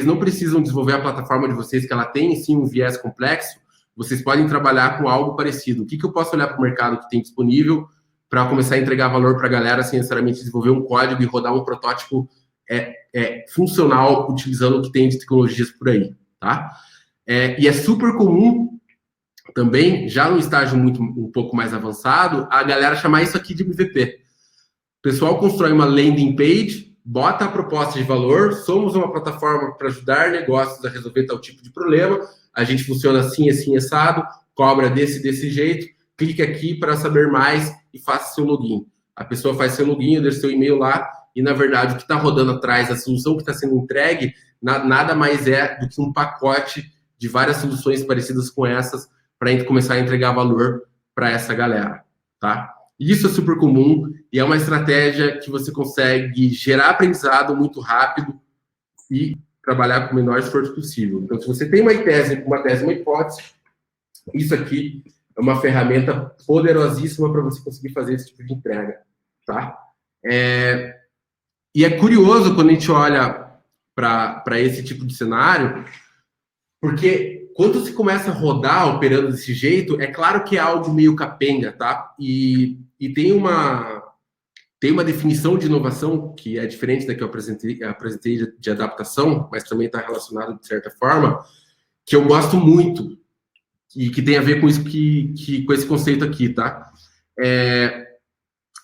[SPEAKER 3] não precisam desenvolver a plataforma de vocês, que ela tem, sim, um viés complexo. Vocês podem trabalhar com algo parecido. O que eu posso olhar para o mercado que tem disponível para começar a entregar valor para a galera sem necessariamente desenvolver um código e rodar um protótipo funcional utilizando o que tem de tecnologias por aí, tá? E é super comum também, já no estágio um pouco mais avançado, a galera chamar isso aqui de MVP. O pessoal constrói uma landing page, bota a proposta de valor, somos uma plataforma para ajudar negócios a resolver tal tipo de problema, a gente funciona assim, assim, assado, cobra desse jeito, clique aqui para saber mais e faça seu login. A pessoa faz seu login, deixa seu e-mail lá, e na verdade o que está rodando atrás, a solução que está sendo entregue, nada mais é do que um pacote de várias soluções parecidas com essas para a gente começar a entregar valor para essa galera, tá? Isso é super comum e é uma estratégia que você consegue gerar aprendizado muito rápido e trabalhar com o menor esforço possível. Então, se você tem uma tese, uma hipótese, isso aqui é uma ferramenta poderosíssima para você conseguir fazer esse tipo de entrega, tá? E é curioso quando a gente olha para esse tipo de cenário, porque quando se começa a rodar operando desse jeito, é claro que é algo meio capenga, tá? E tem uma definição de inovação que é diferente da que eu apresentei de adaptação, mas também está relacionado de certa forma, que eu gosto muito e que tem a ver com isso com esse conceito aqui, tá?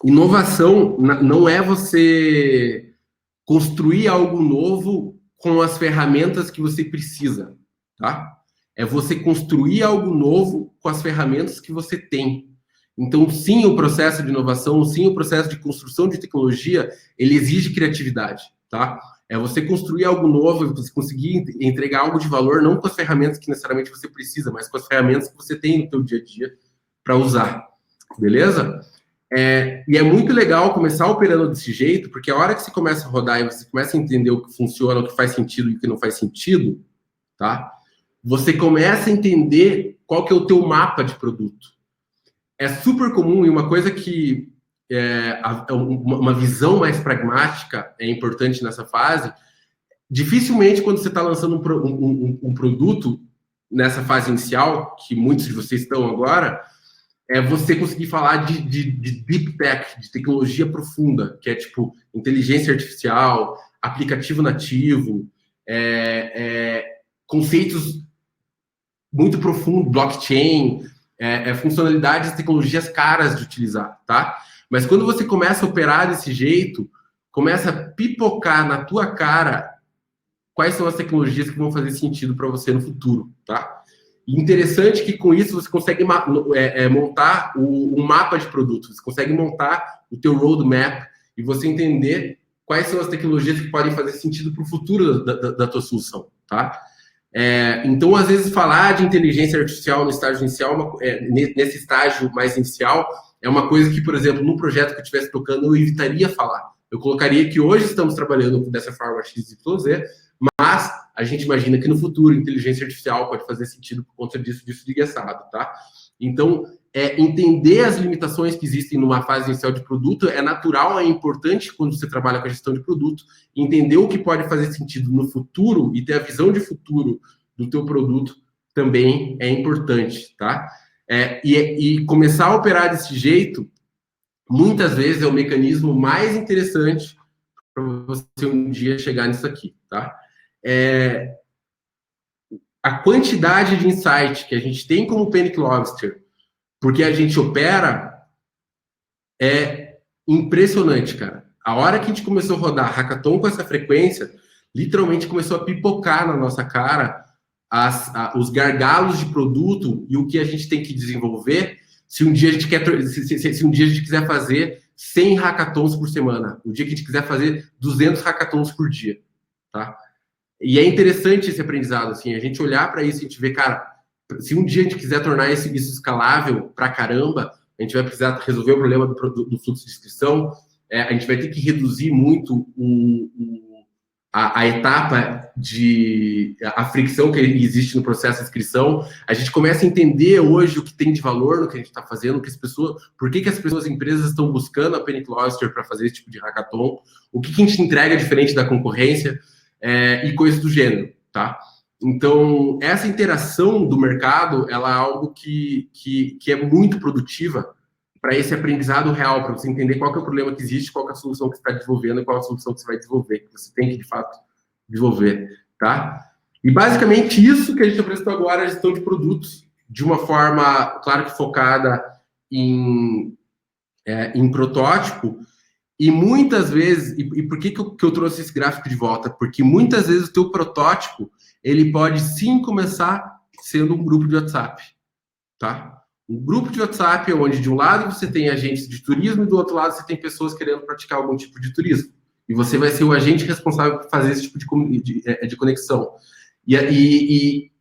[SPEAKER 3] Inovação não é você construir algo novo com as ferramentas que você precisa, tá? É você construir algo novo com as ferramentas que você tem. Então, sim, o processo de inovação, sim, o processo de construção de tecnologia, ele exige criatividade, tá? É você construir algo novo, você conseguir entregar algo de valor, não com as ferramentas que necessariamente você precisa, mas com as ferramentas que você tem no seu dia a dia para usar, beleza? E é muito legal começar operando desse jeito, porque a hora que você começa a rodar e você começa a entender o que funciona, o que faz sentido e o que não faz sentido, tá? Você começa a entender qual que é o teu mapa de produto. É super comum e uma coisa que uma visão mais pragmática é importante nessa fase. Dificilmente, quando você está lançando um produto nessa fase inicial, que muitos de vocês estão agora, você conseguir falar de deep tech, de tecnologia profunda, que é tipo inteligência artificial, aplicativo nativo, conceitos muito profundos, blockchain, funcionalidades, tecnologias caras de utilizar, tá? Mas quando você começa a operar desse jeito, começa a pipocar na tua cara quais são as tecnologias que vão fazer sentido para você no futuro, tá? E interessante que com isso você consegue montar um mapa de produtos, você consegue montar o teu roadmap e você entender quais são as tecnologias que podem fazer sentido para o futuro da tua solução, tá? Então, às vezes, falar de inteligência artificial no estágio inicial, nesse estágio mais inicial, é uma coisa que, por exemplo, no projeto que eu estivesse tocando, eu evitaria falar. Eu colocaria que hoje estamos trabalhando dessa forma XYZ, mas a gente imagina que no futuro inteligência artificial pode fazer sentido por conta disso de assado, tá? Então, entender as limitações que existem numa fase inicial de produto é natural, é importante quando você trabalha com a gestão de produto, entender o que pode fazer sentido no futuro e ter a visão de futuro do teu produto também é importante, tá? E começar a operar desse jeito, muitas vezes é o mecanismo mais interessante para você um dia chegar nisso aqui, tá? A quantidade de insight que a gente tem como Panic Lobster, porque a gente opera, é impressionante, cara. A hora que a gente começou a rodar hackathon com essa frequência, literalmente começou a pipocar na nossa cara os gargalos de produto e o que a gente tem que desenvolver se um dia a gente se um dia a gente quiser fazer 100 hackathons por semana, o dia que a gente quiser fazer 200 hackathons por dia, tá? E é interessante esse aprendizado, assim, a gente olhar para isso e a gente ver, cara, se um dia a gente quiser tornar isso escalável pra caramba, a gente vai precisar resolver o problema do fluxo de inscrição, a gente vai ter que reduzir muito a etapa a fricção que existe no processo de inscrição. A gente começa a entender hoje o que tem de valor no que a gente está fazendo, por que as empresas estão buscando a Panic Lobster para fazer esse tipo de hackathon, o que a gente entrega diferente da concorrência, e coisas do gênero, tá? Então, essa interação do mercado, ela é algo que é muito produtiva para esse aprendizado real, para você entender qual que é o problema que existe, qual que é a solução que você está desenvolvendo e qual é a solução que você vai desenvolver, que você tem que, de fato, desenvolver, tá? E, basicamente, isso que a gente apresentou agora, a gestão de produtos, de uma forma, claro que focada em protótipo. E muitas vezes, e por que eu trouxe esse gráfico de volta? Porque muitas vezes o teu protótipo, ele pode sim começar sendo um grupo de WhatsApp, tá? Um grupo de WhatsApp é onde de um lado você tem agentes de turismo e do outro lado você tem pessoas querendo praticar algum tipo de turismo. E você vai ser o agente responsável por fazer esse tipo de conexão. E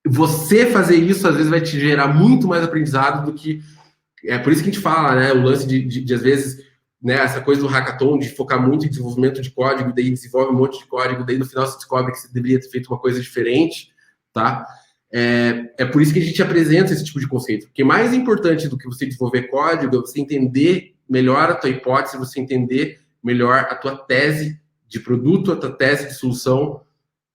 [SPEAKER 3] você fazer isso, às vezes, vai te gerar muito mais aprendizado do que... É por isso que a gente fala, né? O lance de às vezes... Né, essa coisa do hackathon, de focar muito em desenvolvimento de código, daí desenvolve um monte de código, daí no final você descobre que você deveria ter feito uma coisa diferente, tá? É por isso que a gente apresenta esse tipo de conceito, porque mais importante do que você desenvolver código é você entender melhor a tua hipótese, você entender melhor a tua tese de produto, a tua tese de solução,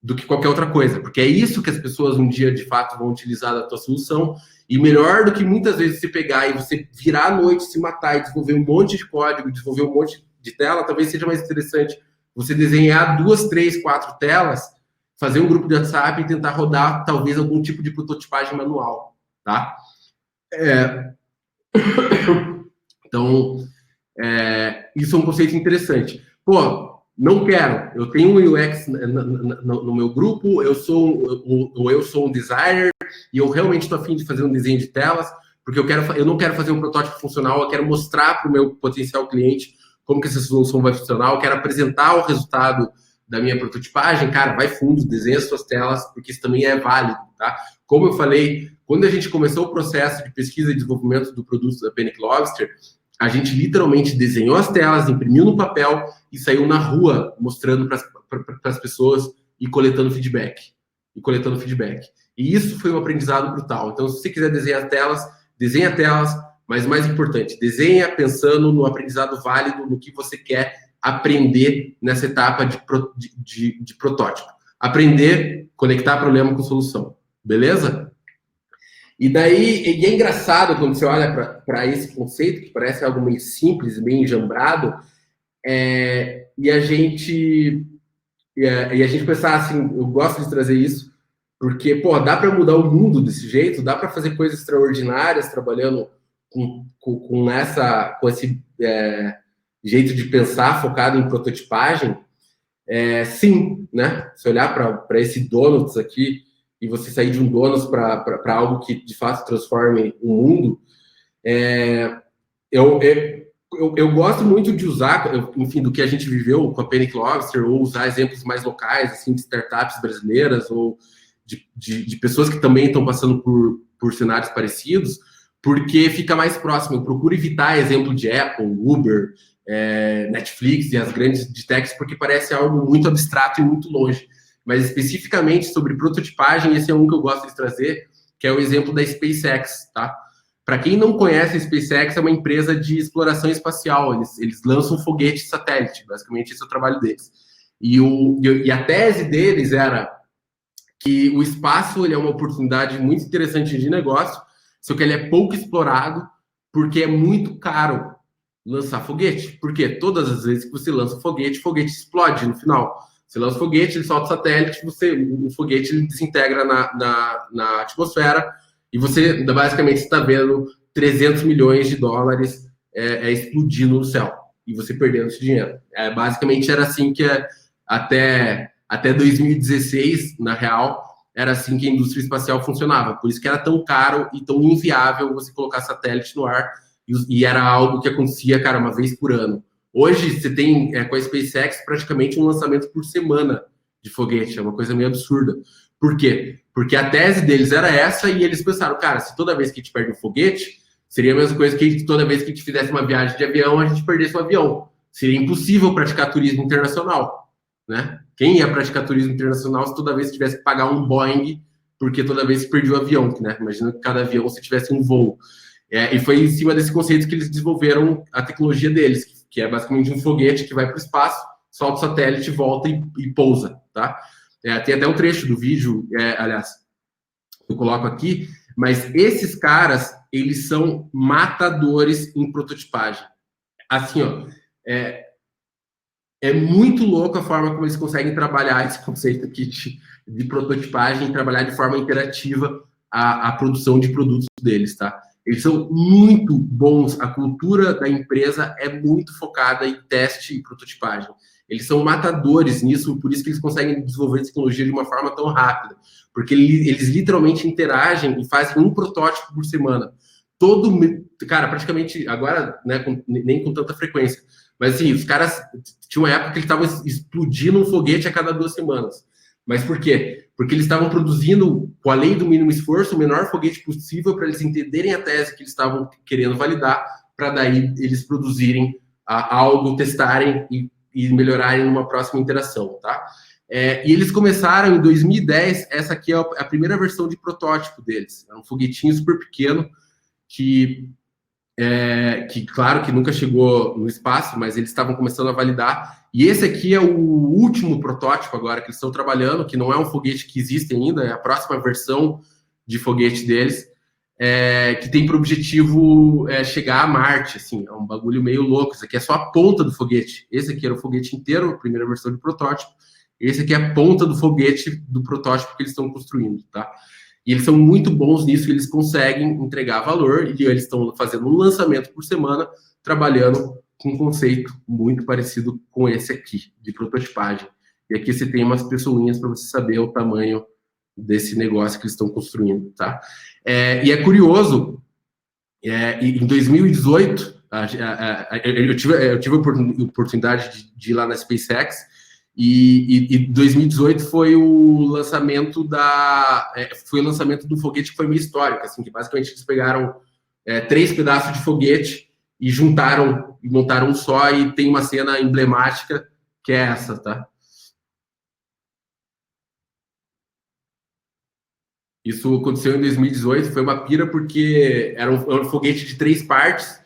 [SPEAKER 3] do que qualquer outra coisa, porque é isso que as pessoas um dia, de fato, vão utilizar da tua solução. E melhor do que muitas vezes você pegar e você virar à noite, se matar e desenvolver um monte de código, desenvolver um monte de tela, talvez seja mais interessante você desenhar 2, 3, 4 telas, fazer um grupo de WhatsApp e tentar rodar talvez algum tipo de prototipagem manual, tá? Então, isso é um conceito interessante. Pô, não quero, eu tenho um UX no meu grupo, eu sou um designer e eu realmente estou a fim de fazer um desenho de telas, porque eu não quero fazer um protótipo funcional, eu quero mostrar para o meu potencial cliente como que essa solução vai funcionar, eu quero apresentar o resultado da minha prototipagem. Cara, vai fundo, desenha suas telas, porque isso também é válido, tá? Como eu falei, quando a gente começou o processo de pesquisa e desenvolvimento do produto da Panic Lobster, a gente literalmente desenhou as telas, imprimiu no papel e saiu na rua mostrando para as pessoas e coletando feedback. E isso foi um aprendizado brutal. Então, se você quiser desenha telas, mas mais importante, desenha pensando no aprendizado válido, no que você quer aprender nessa etapa de protótipo. Aprender, conectar problema com solução. Beleza? E daí, é engraçado quando você olha para esse conceito, que parece algo meio simples, meio enjambrado, e a gente pensar assim, eu gosto de trazer isso, porque, pô, dá para mudar o mundo desse jeito, dá para fazer coisas extraordinárias trabalhando com jeito de pensar focado em prototipagem, sim, né? Se olhar para esse donuts aqui e você sair de um donuts para algo que de fato transforme o mundo, eu gosto muito de usar, enfim, do que a gente viveu com a Panic Lobster, ou usar exemplos mais locais, assim, de startups brasileiras, ou de pessoas que também estão passando por cenários parecidos, porque fica mais próximo. Eu procuro evitar exemplo de Apple, Uber, Netflix e as grandes de techs, porque parece algo muito abstrato e muito longe. Mas especificamente sobre prototipagem, esse é um que eu gosto de trazer, que é o exemplo da SpaceX, tá? Para quem não conhece, a SpaceX é uma empresa de exploração espacial. Eles lançam foguete satélite, basicamente esse é o trabalho deles. E a tese deles era que o espaço ele é uma oportunidade muito interessante de negócio, só que ele é pouco explorado porque é muito caro lançar foguete. Porque todas as vezes que você lança foguete, o foguete explode no final. Você lança foguete, ele solta o satélite, o foguete ele desintegra na atmosfera, e você, basicamente, está vendo 300 milhões de dólares explodindo no céu, e você perdendo esse dinheiro. Basicamente, era assim que até 2016, na real, era assim que a indústria espacial funcionava. Por isso que era tão caro e tão inviável você colocar satélite no ar, e era algo que acontecia, cara, uma vez por ano. Hoje, você tem, com a SpaceX, praticamente um lançamento por semana de foguete. É uma coisa meio absurda. Por quê? Porque a tese deles era essa, e eles pensaram, cara, se toda vez que a gente perde um foguete, seria a mesma coisa que toda vez que a gente fizesse uma viagem de avião, a gente perdesse um avião. Seria impossível praticar turismo internacional, né? Quem ia praticar turismo internacional se toda vez tivesse que pagar um Boeing, porque toda vez se perdia o avião, né? Imagina que cada avião se tivesse um voo. E foi em cima desse conceito que eles desenvolveram a tecnologia deles, que é basicamente um foguete que vai para o espaço, solta o satélite, volta e pousa, tá? Tem até um trecho do vídeo, aliás, eu coloco aqui, mas esses caras, eles são matadores em prototipagem. Assim, ó, é muito louco a forma como eles conseguem trabalhar esse conceito aqui de prototipagem, trabalhar de forma interativa a produção de produtos deles, tá? Eles são muito bons, a cultura da empresa é muito focada em teste e prototipagem. Eles são matadores nisso, por isso que eles conseguem desenvolver tecnologia de uma forma tão rápida. Porque eles literalmente interagem e fazem um protótipo por semana. Cara, praticamente, agora, né, nem com tanta frequência. Mas assim, os caras, tinha uma época que eles estavam explodindo um foguete a cada 2 semanas. Mas por quê? Porque eles estavam produzindo, com a lei do mínimo esforço, o menor foguete possível para eles entenderem a tese que eles estavam querendo validar, para daí eles produzirem algo, testarem e melhorarem numa próxima interação, tá? E eles começaram em 2010, essa aqui é a primeira versão de protótipo deles. É um foguetinho super pequeno que claro que nunca chegou no espaço, mas eles estavam começando a validar. E esse aqui é o último protótipo agora que eles estão trabalhando, que não é um foguete que existe ainda, é a próxima versão de foguete deles, que tem por objetivo chegar a Marte, assim, é um bagulho meio louco. Isso aqui é só a ponta do foguete. Esse aqui era o foguete inteiro, a primeira versão de protótipo. Esse aqui é a ponta do foguete do protótipo que eles estão construindo, tá? E eles são muito bons nisso, eles conseguem entregar valor, e eles estão fazendo um lançamento por semana, trabalhando com um conceito muito parecido com esse aqui, de prototipagem. E aqui você tem umas pessoinhas para você saber o tamanho desse negócio que eles estão construindo, tá? E é curioso, em 2018, eu tive a oportunidade de ir lá na SpaceX, e 2018 foi o lançamento do foguete que foi meio histórico, assim, que basicamente eles pegaram 3 pedaços de foguete e juntaram e montaram um só, e tem uma cena emblemática que é essa, tá? Isso aconteceu em 2018, foi uma pira porque era um foguete de 3 partes,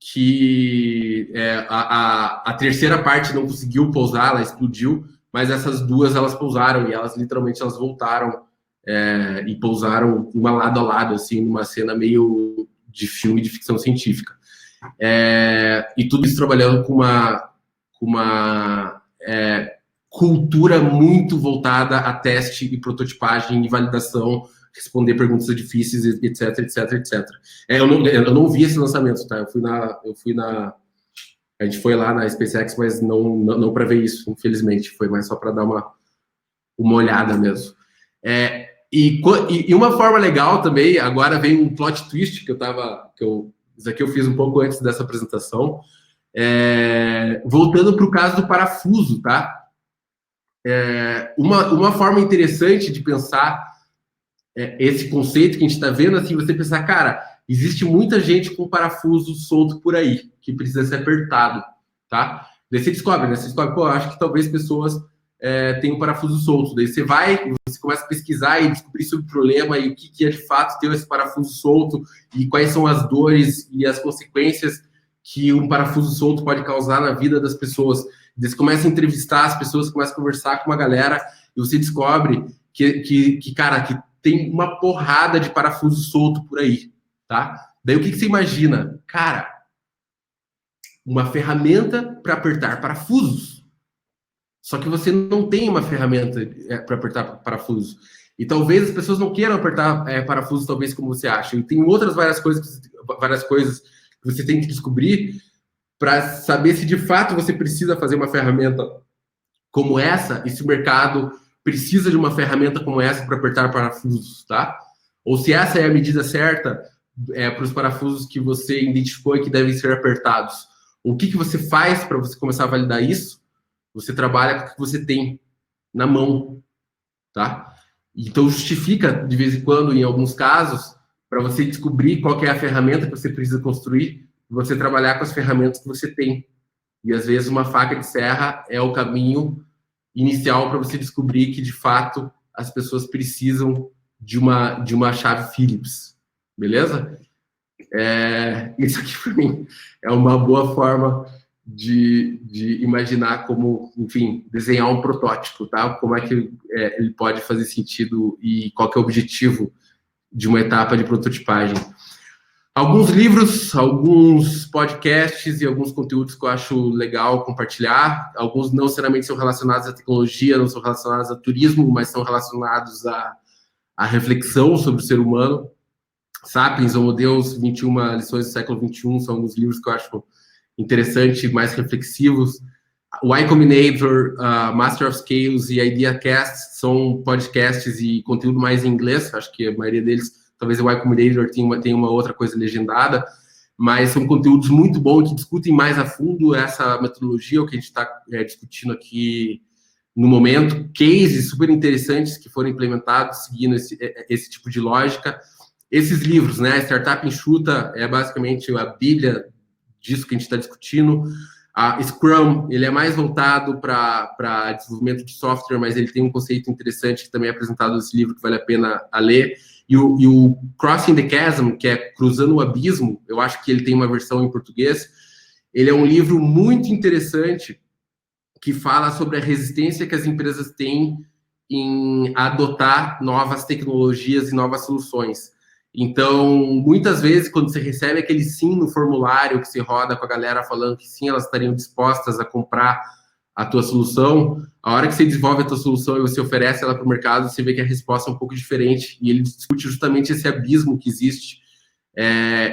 [SPEAKER 3] que a terceira parte não conseguiu pousar, ela explodiu, mas essas 2 elas pousaram, e elas literalmente voltaram e pousaram uma lado a lado, assim, numa cena meio de filme de ficção científica. E tudo isso trabalhando com uma cultura muito voltada a teste e prototipagem e validação, responder perguntas difíceis, etc, etc, etc. Eu não vi esse lançamento, tá? Eu fui A gente foi lá na SpaceX, mas não para ver isso, infelizmente. Foi mais só para dar uma olhada mesmo. E uma forma legal também, agora vem um plot twist isso aqui eu fiz um pouco antes dessa apresentação, voltando para o caso do parafuso, tá? Uma forma interessante de pensar esse conceito que a gente está vendo, assim, você pensar, cara, existe muita gente com parafuso solto por aí, que precisa ser apertado, tá? Daí você descobre, né? Você descobre, pô, acho que talvez pessoas tenham um parafuso solto. Daí você começa a pesquisar e descobrir sobre o problema e o que é de fato ter esse parafuso solto e quais são as dores e as consequências que um parafuso solto pode causar na vida das pessoas. Daí você começa a entrevistar as pessoas, começa a conversar com uma galera e você descobre que tem uma porrada de parafuso solto por aí, tá? Daí o que você imagina? Cara, uma ferramenta para apertar parafusos. Só que você não tem uma ferramenta para apertar parafusos. E talvez as pessoas não queiram apertar parafusos, talvez como você acha. E tem várias coisas que você tem que descobrir para saber se de fato você precisa fazer uma ferramenta como essa e se o mercado precisa de uma ferramenta como essa para apertar parafusos, tá? Ou se essa é a medida certa para os parafusos que você identificou e que devem ser apertados. O que você faz para você começar a validar isso? Você trabalha com o que você tem na mão, tá? Então, justifica, de vez em quando, em alguns casos, para você descobrir qual que é a ferramenta que você precisa construir, você trabalhar com as ferramentas que você tem. E, às vezes, uma faca de serra é o caminho inicial para você descobrir que, de fato, as pessoas precisam de uma chave Phillips. Beleza? Isso aqui, para mim, é uma boa forma de imaginar como, enfim, desenhar um protótipo, tá? Como é que ele pode fazer sentido e qual que é o objetivo de uma etapa de prototipagem. Alguns livros, alguns podcasts e alguns conteúdos que eu acho legal compartilhar. Alguns não necessariamente são relacionados à tecnologia, não são relacionados a turismo, mas são relacionados à reflexão sobre o ser humano. Sapiens, Homo Deus, 21 lições do século XXI, são alguns livros que eu acho interessante, mais reflexivos. O Y Combinator, Master of Scales e IdeaCast são podcasts e conteúdo mais em inglês. Acho que a maioria deles, talvez o Y Combinator tenha uma outra coisa legendada, mas são conteúdos muito bons que discutem mais a fundo essa metodologia, o que a gente está discutindo aqui no momento. Cases super interessantes que foram implementados seguindo esse tipo de lógica. Esses livros, né? Startup Enxuta é basicamente a bíblia disso que a gente está discutindo. A Scrum, ele é mais voltado para desenvolvimento de software, mas ele tem um conceito interessante que também é apresentado nesse livro que vale a pena a ler. E o Crossing the Chasm, que é Cruzando o Abismo, eu acho que ele tem uma versão em português. Ele é um livro muito interessante que fala sobre a resistência que as empresas têm em adotar novas tecnologias e novas soluções. Então, muitas vezes, quando você recebe aquele sim no formulário que você roda com a galera falando que sim, elas estariam dispostas a comprar a tua solução, a hora que você desenvolve a tua solução e você oferece ela para o mercado, você vê que a resposta é um pouco diferente. E ele discute justamente esse abismo que existe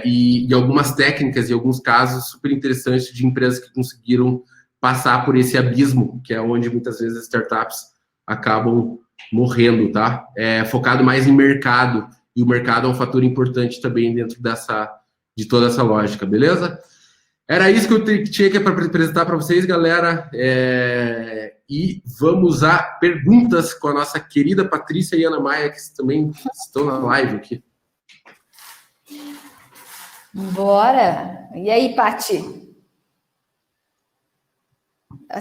[SPEAKER 3] e algumas técnicas e alguns casos super interessantes de empresas que conseguiram passar por esse abismo, que é onde muitas vezes as startups acabam morrendo, tá? Focado mais em mercado. E o mercado é um fator importante também dentro de toda essa lógica, beleza? Era isso que eu tinha que apresentar para vocês, galera. E vamos a perguntas com a nossa querida Patrícia e Ana Maia, que também estão na live aqui.
[SPEAKER 1] Bora! E aí, Pati?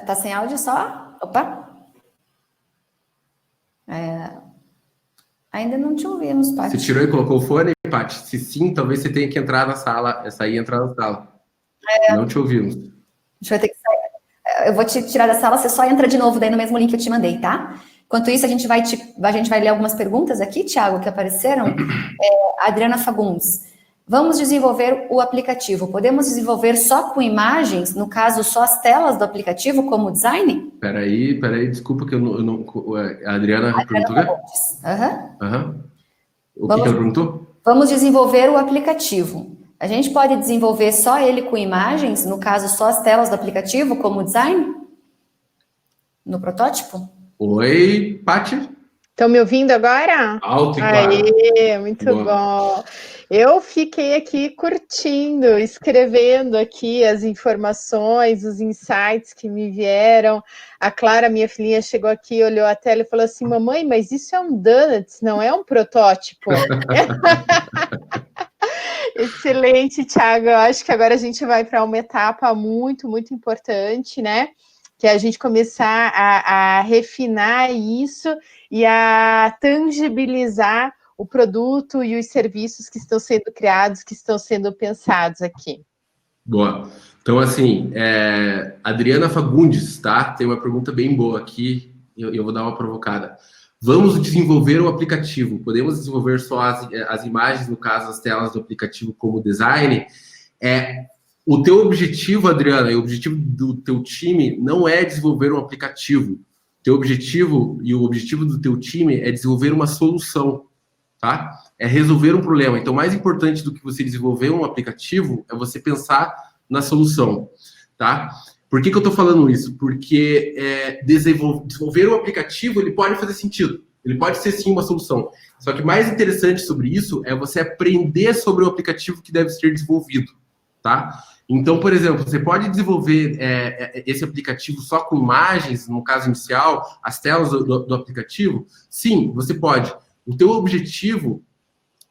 [SPEAKER 1] Tá sem áudio só? Opa! Ainda não te ouvimos, Paty.
[SPEAKER 3] Você tirou e colocou o fone, Paty? Se sim, talvez você tenha que entrar na sala, sair e entrar na sala. Não te ouvimos.
[SPEAKER 1] A gente vai ter que sair. Eu vou te tirar da sala, você só entra de novo daí no mesmo link que eu te mandei, tá? Enquanto isso, a gente vai ler algumas perguntas aqui, Thiago, que apareceram. Adriana Fagundes. Vamos desenvolver o aplicativo. Podemos desenvolver só com imagens, no caso, só as telas do aplicativo como design?
[SPEAKER 3] Peraí, desculpa que eu não a Adriana perguntou o quê?
[SPEAKER 1] Aham.
[SPEAKER 3] O que ela perguntou?
[SPEAKER 1] Vamos desenvolver o aplicativo. A gente pode desenvolver só ele com imagens, no caso, só as telas do aplicativo como design? No protótipo?
[SPEAKER 3] Oi, Paty?
[SPEAKER 2] Estão me ouvindo agora?
[SPEAKER 3] Alto e claro.
[SPEAKER 2] Aê, muito bom. Eu fiquei aqui curtindo, escrevendo aqui as informações, os insights que me vieram. A Clara, minha filhinha, chegou aqui, olhou a tela e falou assim, mamãe, mas isso é um donuts, não é um protótipo. Excelente, Thiago. Eu acho que agora a gente vai para uma etapa muito, muito importante, né? Que é a gente começar a refinar isso e a tangibilizar o produto e os serviços que estão sendo criados, que estão sendo pensados aqui.
[SPEAKER 3] Boa. Então, assim, Adriana Fagundes, tá? Tem uma pergunta bem boa aqui, eu vou dar uma provocada. Vamos desenvolver um aplicativo. Podemos desenvolver só as imagens, no caso, as telas do aplicativo como design? O teu objetivo, Adriana, e o objetivo do teu time não é desenvolver um aplicativo. Teu objetivo e o objetivo do teu time é desenvolver uma solução, tá? É resolver um problema. Então, mais importante do que você desenvolver um aplicativo é você pensar na solução, tá? Por que eu estou falando isso? Porque desenvolver um aplicativo, ele pode fazer sentido. Ele pode ser, sim, uma solução. Só que mais interessante sobre isso é você aprender sobre o aplicativo que deve ser desenvolvido, tá? Então, por exemplo, você pode desenvolver esse aplicativo só com imagens, no caso inicial, as telas do aplicativo? Sim, você pode. O teu objetivo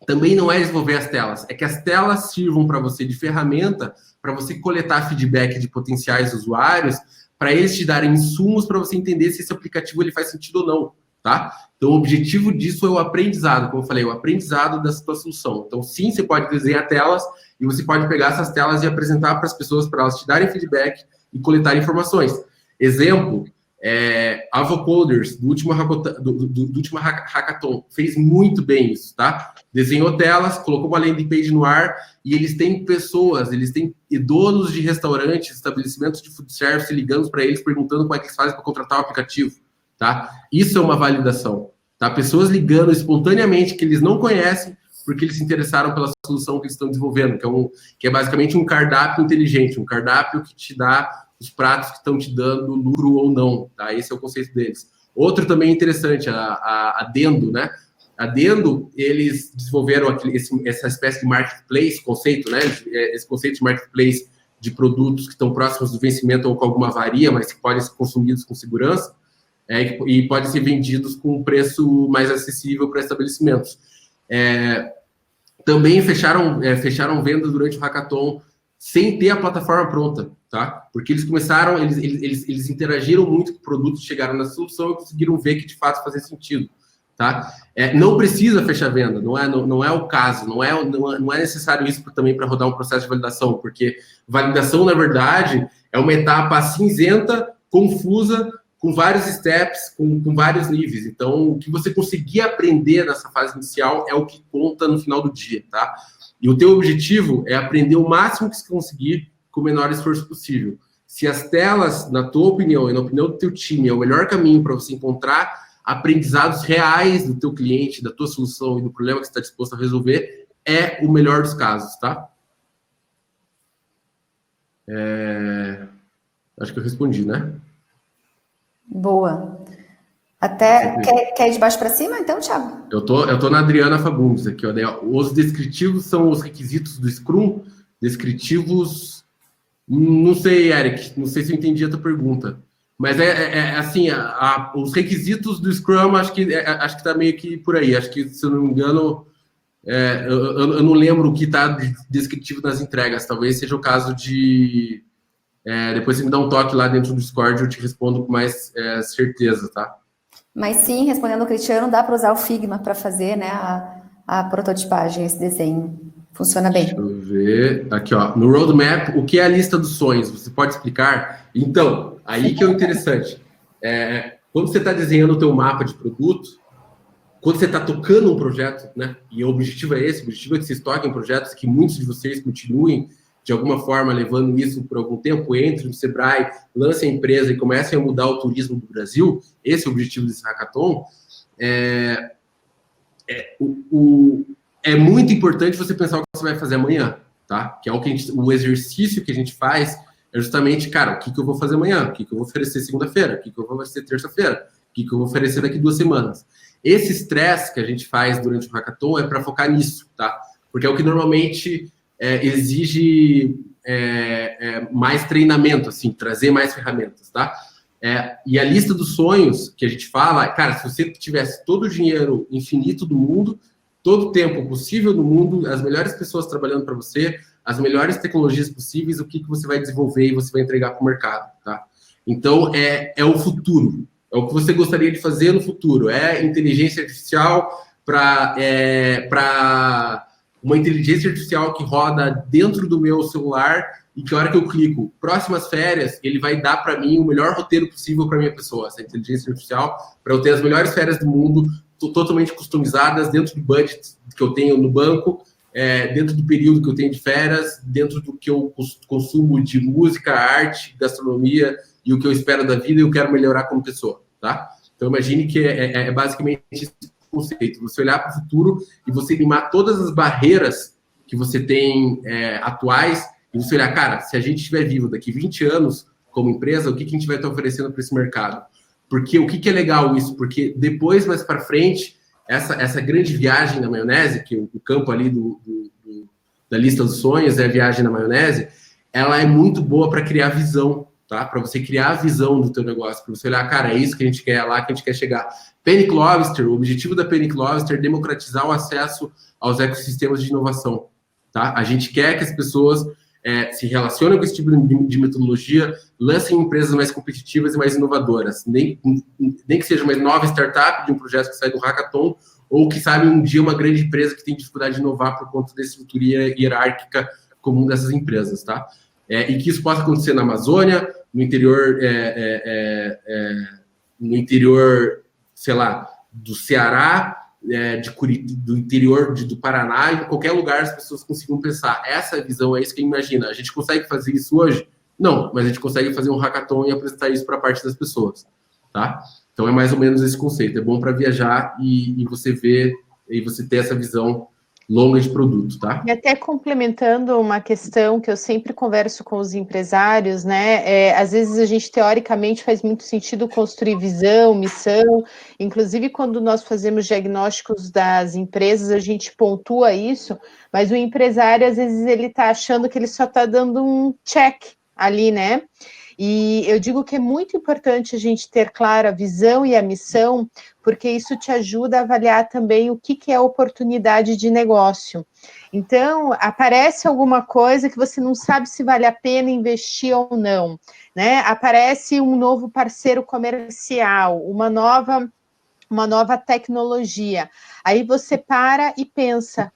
[SPEAKER 3] também não é desenvolver as telas, é que as telas sirvam para você de ferramenta para você coletar feedback de potenciais usuários, para eles te darem insumos para você entender se esse aplicativo ele faz sentido ou não, tá? Então, o objetivo disso é o aprendizado, como eu falei, o aprendizado da sua solução. Então, sim, você pode desenhar telas e você pode pegar essas telas e apresentar para as pessoas, para elas te darem feedback e coletar informações. Exemplo, a Vocoders, do último hackathon, fez muito bem isso, tá? Desenhou telas, colocou uma landing page no ar e eles têm pessoas, eles têm donos de restaurantes, estabelecimentos de food service ligando para eles, perguntando como é que eles fazem para contratar o aplicativo, tá? Isso é uma validação, tá? Pessoas ligando espontaneamente que eles não conhecem porque eles se interessaram pela solução que eles estão desenvolvendo, que é basicamente um cardápio inteligente, um cardápio que te dá os pratos que estão te dando lucro ou não, tá? Esse é o conceito deles. Outro também interessante, a Dendo, né? A Dendo, eles desenvolveram essa espécie de marketplace, conceito, né? Esse conceito de marketplace de produtos que estão próximos do vencimento ou com alguma avaria, mas que podem ser consumidos com segurança, e podem ser vendidos com um preço mais acessível para estabelecimentos. Também fecharam vendas durante o hackathon sem ter a plataforma pronta, tá? Porque eles começaram, eles interagiram muito com o produto, chegaram na solução e conseguiram ver que de fato fazia sentido, tá? Não precisa fechar venda, não é o caso, não é necessário isso também para rodar um processo de validação, porque validação, na verdade, é uma etapa cinzenta, confusa, com vários steps, com vários níveis. Então, o que você conseguir aprender nessa fase inicial é o que conta no final do dia, tá? E o teu objetivo é aprender o máximo que você conseguir com o menor esforço possível. Se as telas, na tua opinião e na opinião do teu time, é o melhor caminho para você encontrar aprendizados reais do teu cliente, da tua solução e do problema que você está disposto a resolver, é o melhor dos casos, tá? Acho que eu respondi, né?
[SPEAKER 1] Boa. Quer ir de baixo para cima, então, Thiago?
[SPEAKER 3] Eu tô na Adriana Fagundes aqui, ó. Os descritivos são os requisitos do Scrum. Descritivos, não sei, Eric, não sei se eu entendi a tua pergunta. Mas assim, os requisitos do Scrum, acho que tá meio que por aí. Acho que, se eu não me engano, eu não lembro o que tá descritivo nas entregas. Talvez seja o caso de... depois você me dá um toque lá dentro do Discord, eu te respondo com mais certeza, tá?
[SPEAKER 1] Mas sim, respondendo ao Cristiano, dá para usar o Figma para fazer, né, a prototipagem, esse desenho. Funciona bem.
[SPEAKER 3] Deixa eu ver. Aqui, ó. No roadmap, o que é a lista dos sonhos? Você pode explicar? Então, aí que é o interessante. Quando você está desenhando o teu mapa de produto, quando você está tocando um projeto, né? E o objetivo é esse, o objetivo é que vocês toquem projetos, que muitos de vocês continuem, de alguma forma, levando isso por algum tempo, entrem no Sebrae, lancem a empresa e comecem a mudar o turismo do Brasil. Esse é o objetivo desse hackathon. É muito importante você pensar o que você vai fazer amanhã, tá? Que é o exercício que a gente faz é justamente, cara, o que eu vou fazer amanhã? O que eu vou oferecer segunda-feira? O que eu vou oferecer terça-feira? O que eu vou oferecer daqui 2 semanas? Esse estresse que a gente faz durante o hackathon é para focar nisso, tá? Porque é o que normalmente exige mais treinamento, assim, trazer mais ferramentas, tá? E a lista dos sonhos que a gente fala, cara, se você tivesse todo o dinheiro infinito do mundo, todo o tempo possível do mundo, as melhores pessoas trabalhando para você, as melhores tecnologias possíveis, o que você vai desenvolver e você vai entregar para o mercado, tá? Então, é o futuro. É o que você gostaria de fazer no futuro. É inteligência artificial para uma inteligência artificial que roda dentro do meu celular e que a hora que eu clico próximas férias, ele vai dar para mim o melhor roteiro possível para minha pessoa, essa inteligência artificial, para eu ter as melhores férias do mundo, totalmente customizadas, dentro do budget que eu tenho no banco, dentro do período que eu tenho de férias, dentro do que eu consumo de música, arte, gastronomia e o que eu espero da vida e eu quero melhorar como pessoa, tá? Então, imagine que é basicamente esse conceito. Você olhar para o futuro e você limar todas as barreiras que você tem atuais e você olhar, cara, se a gente estiver vivo daqui 20 anos como empresa, o que a gente vai estar oferecendo para esse mercado? Porque o que é legal isso? Porque depois, mais para frente, essa grande viagem na maionese, que o campo ali da lista dos sonhos é a viagem na maionese, ela é muito boa para criar visão, tá? Para você criar a visão do teu negócio, para você olhar, cara, é isso que a gente quer, é lá que a gente quer chegar. Panic Lobster, o objetivo da Panic Lobster é democratizar o acesso aos ecossistemas de inovação, tá? A gente quer que as pessoas se relacionem com esse tipo de metodologia, lancem empresas mais competitivas e mais inovadoras, nem que seja uma nova startup de um projeto que sai do hackathon, ou que sabe um dia uma grande empresa que tem dificuldade de inovar por conta da estrutura hierárquica comum dessas empresas, tá? E que isso possa acontecer na Amazônia, no interior, sei lá, do Ceará, do interior do Paraná, em qualquer lugar as pessoas consigam pensar. Essa é a visão, é isso que imagina. A gente consegue fazer isso hoje? Não, mas a gente consegue fazer um hackathon e apresentar isso para a parte das pessoas, tá? Então é mais ou menos esse conceito. É bom para viajar e você ver, e você ter essa visão longa de produto, tá?
[SPEAKER 2] E até complementando uma questão que eu sempre converso com os empresários, né? Às vezes a gente, teoricamente, faz muito sentido construir visão, missão, inclusive quando nós fazemos diagnósticos das empresas, a gente pontua isso, mas o empresário, às vezes, ele está achando que ele só está dando um check ali, né? E eu digo que é muito importante a gente ter clara a visão e a missão, porque isso te ajuda a avaliar também o que é oportunidade de negócio. Então, aparece alguma coisa que você não sabe se vale a pena investir ou não, né? Aparece um novo parceiro comercial, uma nova tecnologia. Aí você para e pensa,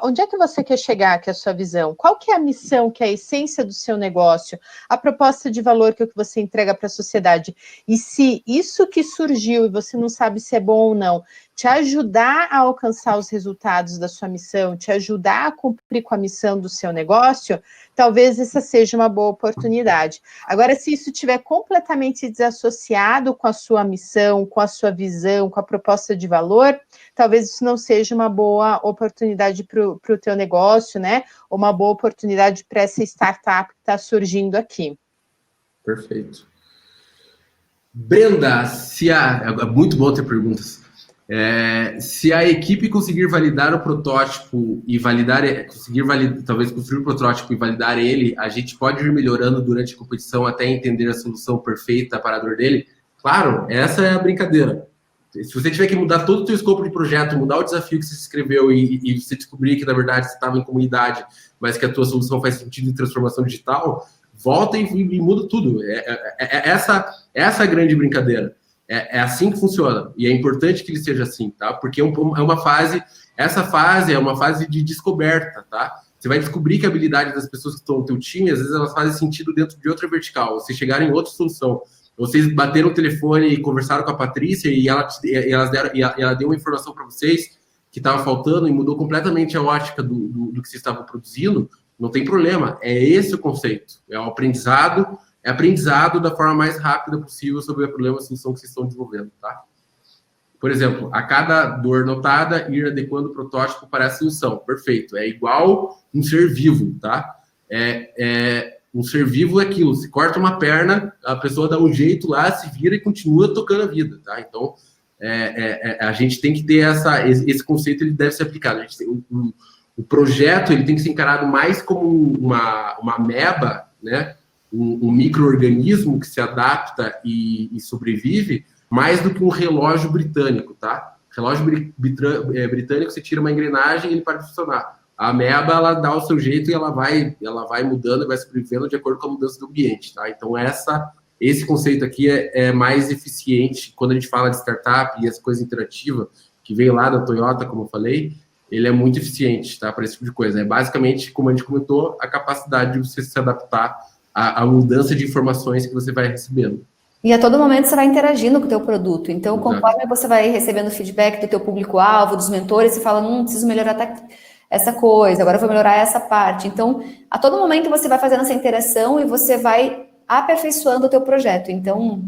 [SPEAKER 2] onde é que você quer chegar, que é a sua visão? Qual que é a missão, que é a essência do seu negócio? A proposta de valor que é o que você entrega para a sociedade? E se isso que surgiu e você não sabe se é bom ou não, te ajudar a alcançar os resultados da sua missão, te ajudar a cumprir com a missão do seu negócio, talvez essa seja uma boa oportunidade. Agora, se isso estiver completamente desassociado com a sua missão, com a sua visão, com a proposta de valor, talvez isso não seja uma boa oportunidade para o teu negócio, né? Ou uma boa oportunidade para essa startup que está surgindo aqui.
[SPEAKER 3] Perfeito. Brenda, é muito bom ter perguntas. Se a equipe conseguir validar o protótipo e talvez construir o protótipo e validar ele, a gente pode ir melhorando durante a competição até entender a solução perfeita para a dor dele? Claro, essa é a brincadeira. Se você tiver que mudar todo o seu escopo de projeto, mudar o desafio que você escreveu e você descobrir que, na verdade, você estava em comunidade, mas que a tua solução faz sentido em transformação digital, volta e muda tudo. Essa a grande brincadeira. É assim que funciona. E é importante que ele seja assim, tá? Porque essa fase é uma fase de descoberta, tá? Você vai descobrir que a habilidade das pessoas que estão no teu time, às vezes elas fazem sentido dentro de outra vertical. Vocês chegaram em outra solução. Vocês bateram o telefone e conversaram com a Patrícia e ela deu uma informação para vocês que estava faltando e mudou completamente a ótica do que vocês estavam produzindo. Não tem problema. É esse o conceito. É o aprendizado. É aprendizado da forma mais rápida possível sobre o problema, a solução que vocês estão desenvolvendo, tá? por exemplo, a cada dor notada, ir adequando o protótipo para a solução. Perfeito. É igual um ser vivo, tá? Um ser vivo é aquilo. Se corta uma perna, a pessoa dá um jeito lá, se vira e continua tocando a vida, tá? Então, a gente tem que ter esse conceito, ele deve ser aplicado. A gente tem, o projeto, ele tem que ser encarado mais como uma ameba, né? Um micro-organismo que se adapta e sobrevive, mais do que um relógio britânico, tá? Relógio britânico, você tira uma engrenagem e ele para de funcionar. A ameba, ela dá o seu jeito e ela vai mudando e vai sobrevivendo de acordo com a mudança do ambiente, tá? Então, esse conceito aqui é mais eficiente quando a gente fala de startup e essa coisa interativa que veio lá da Toyota, como eu falei, ele é muito eficiente, tá? Para esse tipo de coisa. É basicamente, como a gente comentou, a capacidade de você se adaptar à mudança de informações que você vai recebendo.
[SPEAKER 1] E a todo momento você vai interagindo com o teu produto. Então, conforme você vai recebendo feedback do teu público-alvo, dos mentores, você fala, preciso melhorar essa coisa, agora eu vou melhorar essa parte. Então, a todo momento você vai fazendo essa interação e você vai aperfeiçoando o teu projeto. Então,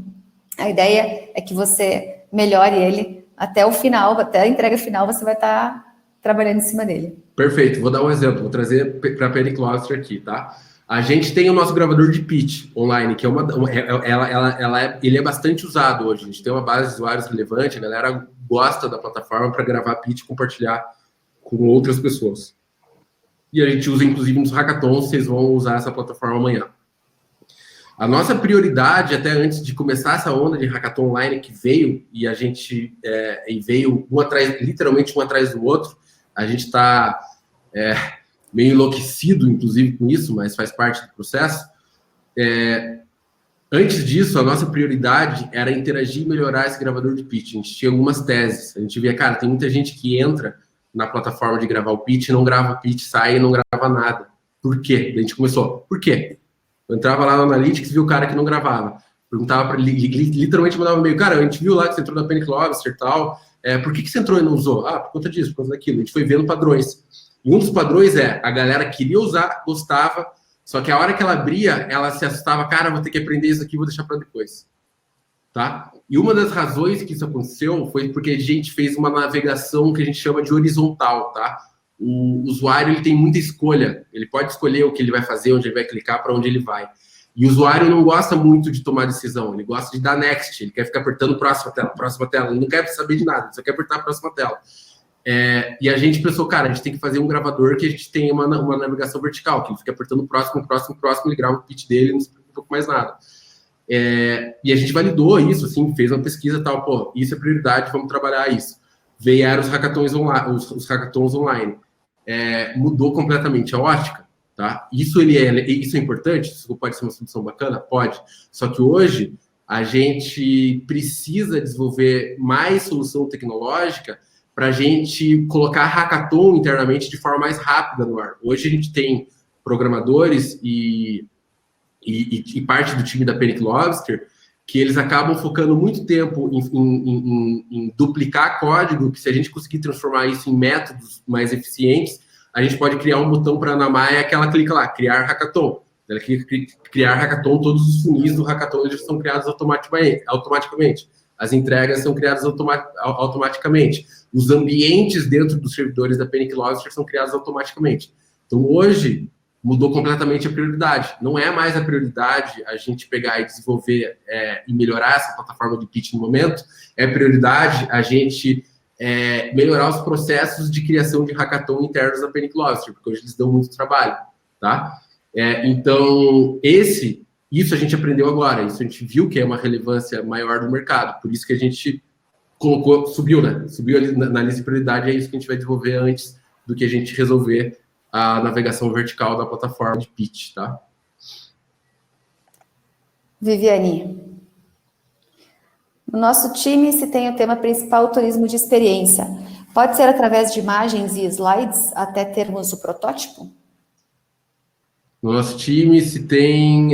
[SPEAKER 1] a ideia é que você melhore ele até o final, até a entrega final, você vai estar trabalhando em cima dele.
[SPEAKER 3] Perfeito. Vou dar um exemplo. Vou trazer para a Penny Cluster aqui, tá? A gente tem o nosso gravador de pitch online, que ele é bastante usado hoje. A gente tem uma base de usuários relevante, a galera gosta da plataforma para gravar pitch e compartilhar com outras pessoas. E a gente usa, inclusive, nos hackathons, vocês vão usar essa plataforma amanhã. A nossa prioridade, até antes de começar essa onda de hackathon online que veio, e a gente veio literalmente um atrás do outro, a gente está meio enlouquecido, inclusive, com isso, mas faz parte do processo. Antes disso, a nossa prioridade era interagir e melhorar esse gravador de pitch. A gente tinha algumas teses. A gente via, cara, tem muita gente que entra na plataforma de gravar o pitch, não grava pitch, sai e não grava nada. Por quê? Daí a gente começou, por quê? Eu entrava lá no Analytics e vi o cara que não gravava. Perguntava para ele, literalmente mandava um e-mail, cara, a gente viu lá que você entrou na Penny Cluster e tal, por que você entrou e não usou? Ah, por conta disso, por conta daquilo. A gente foi vendo padrões. E um dos padrões a galera queria usar, gostava, só que a hora que ela abria, ela se assustava, cara, vou ter que aprender isso aqui, vou deixar para depois. Tá? E uma das razões que isso aconteceu foi porque a gente fez uma navegação que a gente chama de horizontal, tá? O usuário, ele tem muita escolha, ele pode escolher o que ele vai fazer, onde ele vai clicar, para onde ele vai. E o usuário não gosta muito de tomar decisão, ele gosta de dar next, ele quer ficar apertando próxima tela, ele não quer saber de nada, só quer apertar a próxima tela. E a gente pensou, cara, a gente tem que fazer um gravador que a gente tenha uma navegação vertical, que ele fica apertando próximo, ele grava o pitch dele, não se preocupa com mais nada. E a gente validou isso, assim, fez uma pesquisa e tal, pô, isso é prioridade, vamos trabalhar isso. Vieram os hackathons online. Mudou completamente a ótica, tá? Isso é importante, isso pode ser uma solução bacana? Pode. Só que hoje a gente precisa desenvolver mais solução tecnológica para a gente colocar hackathon internamente de forma mais rápida no ar. Hoje a gente tem programadores e parte do time da Penny Cluster que eles acabam focando muito tempo em duplicar código, que se a gente conseguir transformar isso em métodos mais eficientes, a gente pode criar um botão para a Ana Maia que ela clica lá, criar hackathon. Ela clica criar hackathon, todos os funis do hackathon eles são criados automaticamente. As entregas são criadas automaticamente. Os ambientes dentro dos servidores da Penny Cluster são criados automaticamente. Então, hoje, mudou completamente a prioridade. Não é mais a prioridade a gente pegar e desenvolver e melhorar essa plataforma de pitch no momento. É prioridade a gente melhorar os processos de criação de hackathon internos da Penny Cluster, porque hoje eles dão muito trabalho, tá? Então, isso a gente aprendeu agora, isso a gente viu que é uma relevância maior no mercado, por isso que a gente subiu ali na lista de prioridade, é isso que a gente vai desenvolver antes do que a gente resolver a navegação vertical da plataforma de pitch, tá?
[SPEAKER 1] Viviane, no nosso time se tem o tema principal turismo de experiência. Pode ser através de imagens e slides até termos o protótipo?
[SPEAKER 3] No nosso time se tem...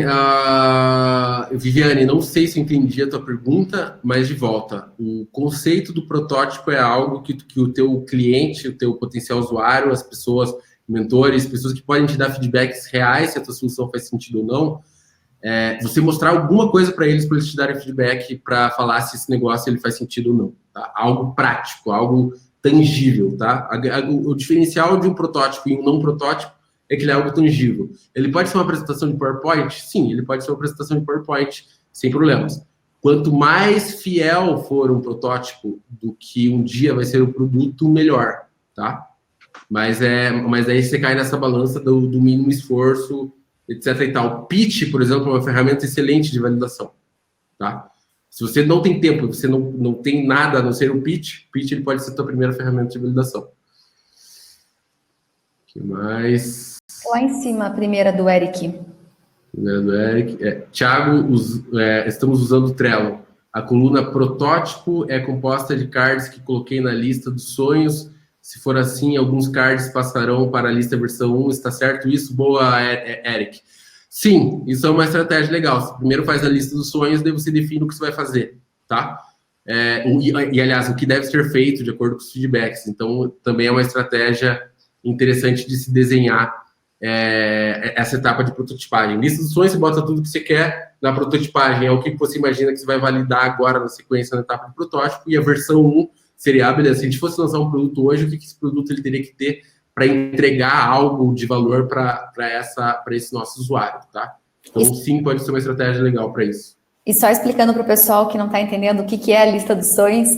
[SPEAKER 3] Viviane, não sei se eu entendi a tua pergunta, mas de volta. O conceito do protótipo é algo que o teu cliente, o teu potencial usuário, as pessoas, mentores, pessoas que podem te dar feedbacks reais se a tua solução faz sentido ou não, você mostrar alguma coisa para eles te darem feedback para falar se esse negócio ele faz sentido ou não, tá? Algo prático, algo tangível, tá? O diferencial de um protótipo e um não protótipo é que ele é algo tangível. Ele pode ser uma apresentação de PowerPoint? Sim, ele pode ser uma apresentação de PowerPoint, sem problemas. Quanto mais fiel for um protótipo do que um dia vai ser o produto, melhor, tá? Mas aí você cai nessa balança do mínimo esforço, etc e tal. Pitch, por exemplo, é uma ferramenta excelente de validação, tá? Se você não tem tempo, você não tem nada a não ser o pitch ele pode ser a tua primeira ferramenta de validação. O que mais?
[SPEAKER 1] Lá em cima, a primeira do Eric.
[SPEAKER 3] Thiago, estamos usando o Trello. A coluna protótipo é composta de cards que coloquei na lista dos sonhos. Se for assim, alguns cards passarão para a lista versão 1. Está certo isso? Boa, Eric. Sim, isso é uma estratégia legal. Você primeiro faz a lista dos sonhos, daí você define o que você vai fazer, tá? Aliás, o que deve ser feito de acordo com os feedbacks. Então, também é uma estratégia interessante de se desenhar essa etapa de prototipagem. Lista dos sonhos, você bota tudo que você quer na prototipagem. É o que você imagina que você vai validar agora na sequência, na etapa de protótipo. E a versão 1 seria, beleza, se a gente fosse lançar um produto hoje, o que esse produto ele teria que ter para entregar algo de valor para esse nosso usuário, tá? Então, sim, pode ser uma estratégia legal para isso.
[SPEAKER 1] E só explicando para o pessoal que não está entendendo o que é a lista dos sonhos,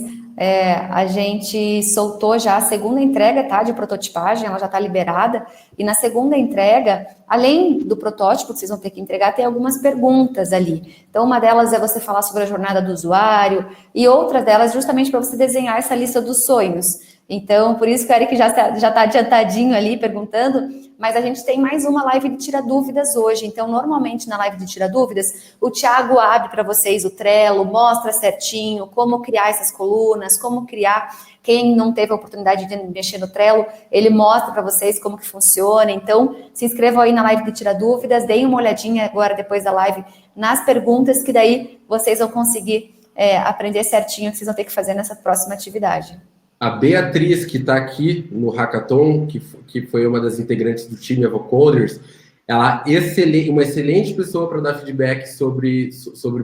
[SPEAKER 1] a gente soltou já a segunda entrega, tá, de prototipagem, ela já está liberada, e na segunda entrega, além do protótipo que vocês vão ter que entregar, tem algumas perguntas ali. Então, uma delas é você falar sobre a jornada do usuário, e outra delas justamente para você desenhar essa lista dos sonhos. Então, por isso que o Eric já está adiantadinho ali, perguntando, mas a gente tem mais uma live de Tira Dúvidas hoje. Então, normalmente, na live de Tira Dúvidas, o Thiago abre para vocês o Trello, mostra certinho como criar essas colunas, como criar. Quem não teve a oportunidade de mexer no Trello, ele mostra para vocês como que funciona. Então, se inscrevam aí na live de Tira Dúvidas, deem uma olhadinha agora, depois da live, nas perguntas, que daí vocês vão conseguir aprender certinho o que vocês vão ter que fazer nessa próxima atividade.
[SPEAKER 3] A Beatriz, que está aqui no Hackathon, que foi uma das integrantes do time Avocoders, ela é uma excelente pessoa para dar feedback sobre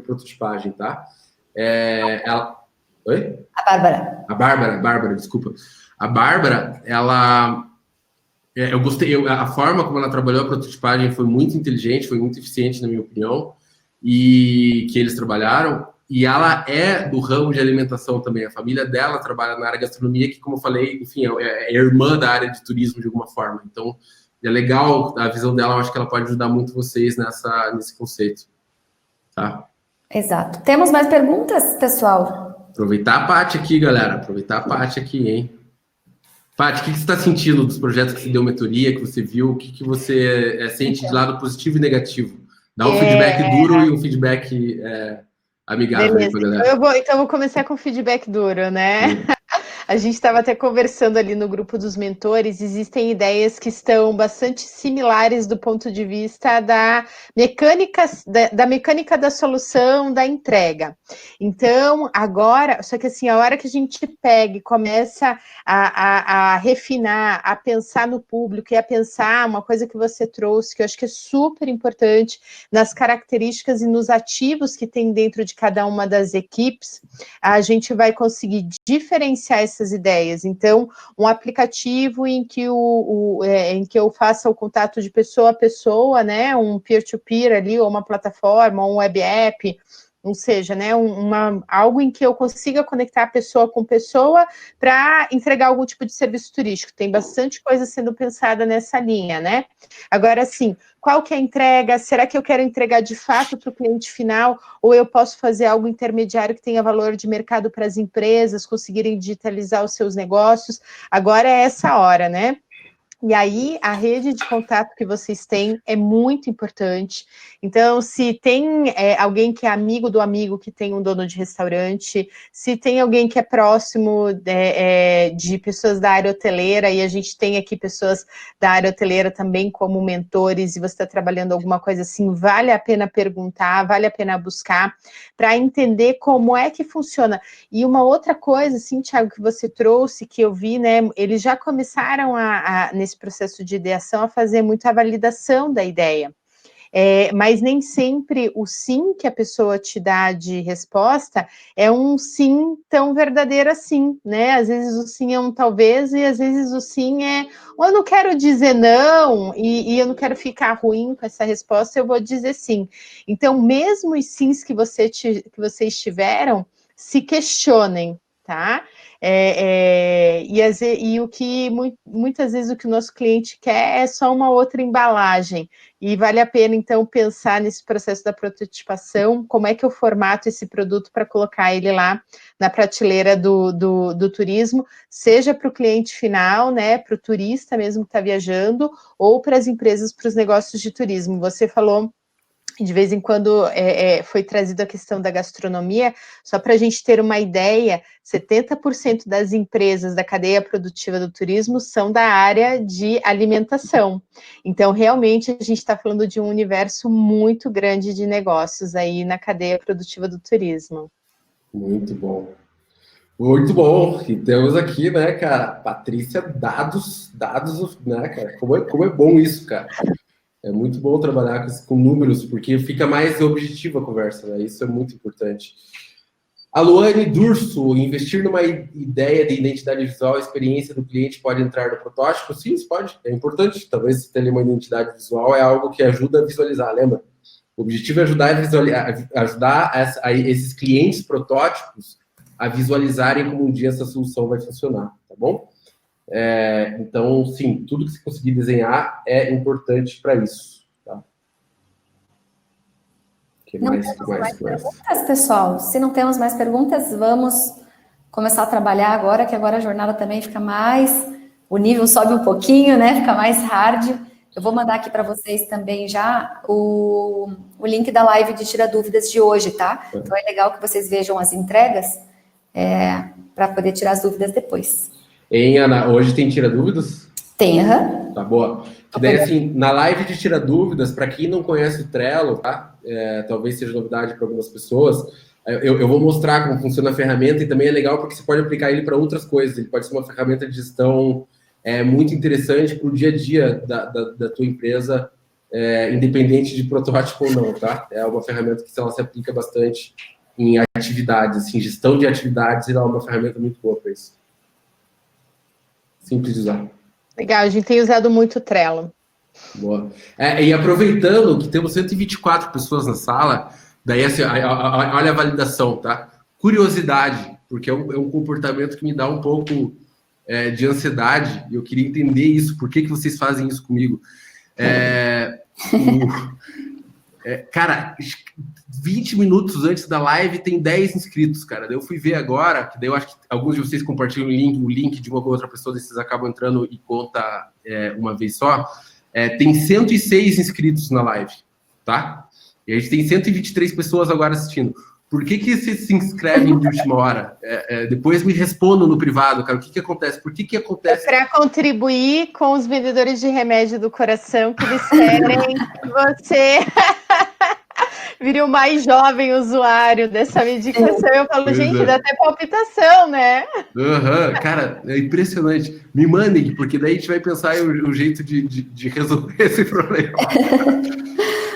[SPEAKER 3] prototipagem, tá? Oi?
[SPEAKER 1] A
[SPEAKER 3] Bárbara, desculpa. A Bárbara, eu gostei, a forma como ela trabalhou a prototipagem foi muito inteligente, foi muito eficiente, na minha opinião, e que eles trabalharam. E ela é do ramo de alimentação também. A família dela trabalha na área de gastronomia, que, como eu falei, enfim, é irmã da área de turismo de alguma forma. Então, é legal a visão dela. Eu acho que ela pode ajudar muito vocês nesse conceito. Tá?
[SPEAKER 1] Exato. Temos mais perguntas, pessoal?
[SPEAKER 3] Aproveitar a Paty aqui, galera. Aproveitar a Paty aqui, hein? Paty, o que você está sentindo dos projetos que você deu mentoria, que você viu? O que você sente de lado positivo e negativo? Dá um feedback duro e um feedback... amigável.
[SPEAKER 2] Beleza, então eu vou começar com feedback duro, né? A gente estava até conversando ali no grupo dos mentores, existem ideias que estão bastante similares do ponto de vista da mecânica da solução, da entrega. Então, agora, só que assim, a hora que a gente pega e começa a refinar, a pensar no público e a pensar uma coisa que você trouxe, que eu acho que é super importante, nas características e nos ativos que tem dentro de cada uma das equipes, a gente vai conseguir diferenciar essas ideias. Então, um aplicativo em que em que eu faça o contato de pessoa a pessoa, né, um peer-to-peer ali, ou uma plataforma, ou um web app, ou seja, né, algo em que eu consiga conectar pessoa com pessoa para entregar algum tipo de serviço turístico. Tem bastante coisa sendo pensada nessa linha, né? Agora, assim, qual que é a entrega? Será que eu quero entregar de fato para o cliente final, ou eu posso fazer algo intermediário que tenha valor de mercado para as empresas, conseguirem digitalizar os seus negócios? Agora é essa hora, né? E aí, a rede de contato que vocês têm é muito importante. Então, se tem alguém que é amigo do amigo que tem um dono de restaurante, se tem alguém que é próximo de pessoas da área hoteleira, e a gente tem aqui pessoas da área hoteleira também como mentores, e você está trabalhando alguma coisa assim, vale a pena perguntar, vale a pena buscar, para entender como é que funciona. E uma outra coisa, assim, Thiago, que você trouxe, que eu vi, né, eles já começaram nesse processo de ideação a fazer muito a validação da ideia. Mas nem sempre o sim que a pessoa te dá de resposta é um sim tão verdadeiro assim, né? Às vezes o sim é um talvez, e às vezes o sim é, ou eu não quero dizer não, e eu não quero ficar ruim com essa resposta, eu vou dizer sim. Então, mesmo os sims que vocês tiveram, se questionem, tá? E o que muitas vezes o que o nosso cliente quer é só uma outra embalagem, e vale a pena então pensar nesse processo da prototipação, como é que eu formato esse produto para colocar ele lá na prateleira do turismo, seja para o cliente final, né, para o turista mesmo que está viajando, ou para as empresas, para os negócios de turismo. Você falou de vez em quando foi trazida a questão da gastronomia, só para a gente ter uma ideia, 70% das empresas da cadeia produtiva do turismo são da área de alimentação. Então, realmente, a gente está falando de um universo muito grande de negócios aí na cadeia produtiva do turismo.
[SPEAKER 3] Muito bom. Muito bom. E temos aqui, né, cara, Patrícia, dados, né, cara? Como é bom isso, cara. É muito bom trabalhar com números, porque fica mais objetiva a conversa, né? Isso é muito importante. A Luane Durso, investir numa ideia de identidade visual, a experiência do cliente pode entrar no protótipo? Sim, isso pode. É importante. Talvez ter uma identidade visual é algo que ajuda a visualizar, lembra? O objetivo é ajudar esses clientes protótipos a visualizarem como um dia essa solução vai funcionar, tá bom? Então, sim, tudo que você conseguir desenhar é importante para isso. Tá? Que mais
[SPEAKER 1] perguntas, pessoal? Se não temos mais perguntas, vamos começar a trabalhar agora, que agora a jornada também fica mais... O nível sobe um pouquinho, né? Fica mais hard. Eu vou mandar aqui para vocês também já o link da live de Tira Dúvidas de hoje, tá? Então é legal que vocês vejam as entregas para poder tirar as dúvidas depois.
[SPEAKER 3] Hein, Ana, hoje tem Tira Dúvidas?
[SPEAKER 1] Tem,
[SPEAKER 3] Tá boa. Que daí, assim, na live de Tira Dúvidas, para quem não conhece o Trello, tá? Talvez seja novidade para algumas pessoas, eu vou mostrar como funciona a ferramenta, e também é legal porque você pode aplicar ele para outras coisas. Ele pode ser uma ferramenta de gestão muito interessante para o dia a dia da tua empresa, independente de protótipo ou não, tá? É uma ferramenta que ela se aplica bastante em atividades, assim, gestão de atividades, ela é uma ferramenta muito boa para isso. Simples de usar.
[SPEAKER 2] Legal, a gente tem usado muito o Trello.
[SPEAKER 3] Boa. E aproveitando que temos 124 pessoas na sala, daí assim, olha a validação, tá? Curiosidade, porque é um comportamento que me dá um pouco de ansiedade, e eu queria entender isso, por que vocês fazem isso comigo? Cara, 20 minutos antes da live tem 10 inscritos, cara. Daí eu fui ver agora, que daí eu acho que alguns de vocês compartilham o link de uma ou outra pessoa, daí vocês acabam entrando e conta uma vez só. Tem 106 inscritos na live, tá? E a gente tem 123 pessoas agora assistindo. Por que vocês se inscrevem de última hora? Depois me respondam no privado, cara. O que acontece? Por que acontece?
[SPEAKER 2] Para contribuir com os vendedores de remédio do coração, que eles querem que você vire o mais jovem usuário dessa medicação. Eu falo, gente, dá até palpitação, né?
[SPEAKER 3] Cara, é impressionante. Me mandem, porque daí a gente vai pensar o jeito de resolver esse problema.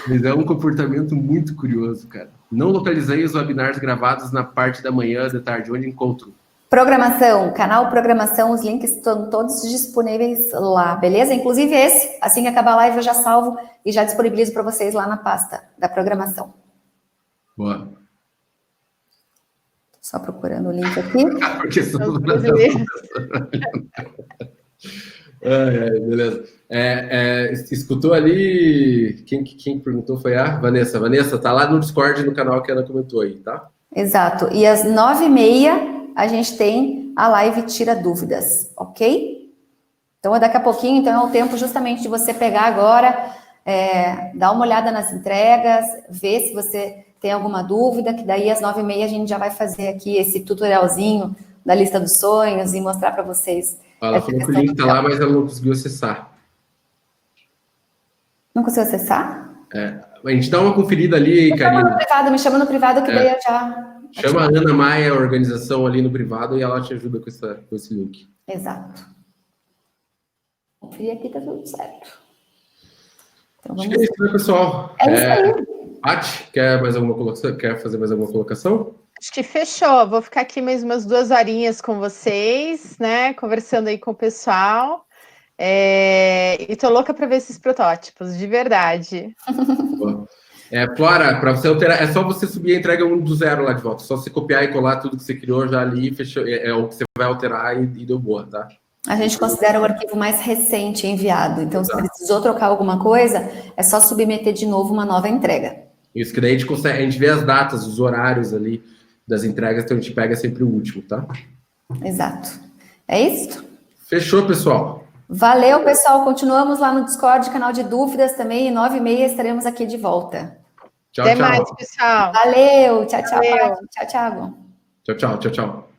[SPEAKER 3] Mas é um comportamento muito curioso, cara. Não localizei os webinars gravados na parte da manhã, da tarde, onde encontro.
[SPEAKER 1] Programação, canal Programação, os links estão todos disponíveis lá, beleza? Inclusive esse, assim que acabar a live eu já salvo e já disponibilizo para vocês lá na pasta da programação.
[SPEAKER 3] Boa.
[SPEAKER 1] Só procurando o link aqui.
[SPEAKER 3] Porque beleza. Escutou ali? Quem perguntou foi a Vanessa. Vanessa, tá lá no Discord, no canal que ela comentou aí, tá?
[SPEAKER 1] Exato. E às 9h30 a gente tem a live Tira Dúvidas, ok? Então, daqui a pouquinho, então é o tempo justamente de você pegar agora, dar uma olhada nas entregas, ver se você tem alguma dúvida, que daí às 9h30 a gente já vai fazer aqui esse tutorialzinho da lista dos sonhos e mostrar para vocês.
[SPEAKER 3] Ela falou que o link tá lá, mas ela não conseguiu acessar.
[SPEAKER 1] Não conseguiu acessar?
[SPEAKER 3] A gente dá uma conferida ali, Karina.
[SPEAKER 1] Me chama no privado que daí eu já...
[SPEAKER 3] Chama a Ana Maia, a organização ali no privado, e ela te ajuda com esse link.
[SPEAKER 1] Exato. Conferir aqui, tá tudo certo. Então,
[SPEAKER 3] Acho que é isso, né, pessoal?
[SPEAKER 1] É isso aí.
[SPEAKER 3] Paty, quer fazer mais alguma colocação?
[SPEAKER 2] Acho que fechou. Vou ficar aqui mais umas 2 horinhas com vocês, né? Conversando aí com o pessoal. E tô louca para ver esses protótipos, de verdade.
[SPEAKER 3] Flora, para você alterar, é só você subir a entrega 1 do 0 lá de volta. Só você copiar e colar tudo que você criou já ali, fechou. É o que você vai alterar e deu boa, tá?
[SPEAKER 1] A gente considera o arquivo mais recente enviado. Então, se precisou trocar alguma coisa, é só submeter de novo uma nova entrega.
[SPEAKER 3] Isso, que daí a gente vê as datas, os horários ali das entregas, então a gente pega sempre o último, tá?
[SPEAKER 1] Exato. É isso?
[SPEAKER 3] Fechou, pessoal.
[SPEAKER 1] Valeu, pessoal. Continuamos lá no Discord, canal de dúvidas também. 9h30 estaremos aqui de volta.
[SPEAKER 3] Tchau,
[SPEAKER 2] Até
[SPEAKER 3] tchau.
[SPEAKER 2] mais, pessoal.
[SPEAKER 1] Valeu. Tchau, tchau.
[SPEAKER 2] Valeu.
[SPEAKER 1] Tchau, Thiago.
[SPEAKER 3] Tchau, tchau, tchau, tchau.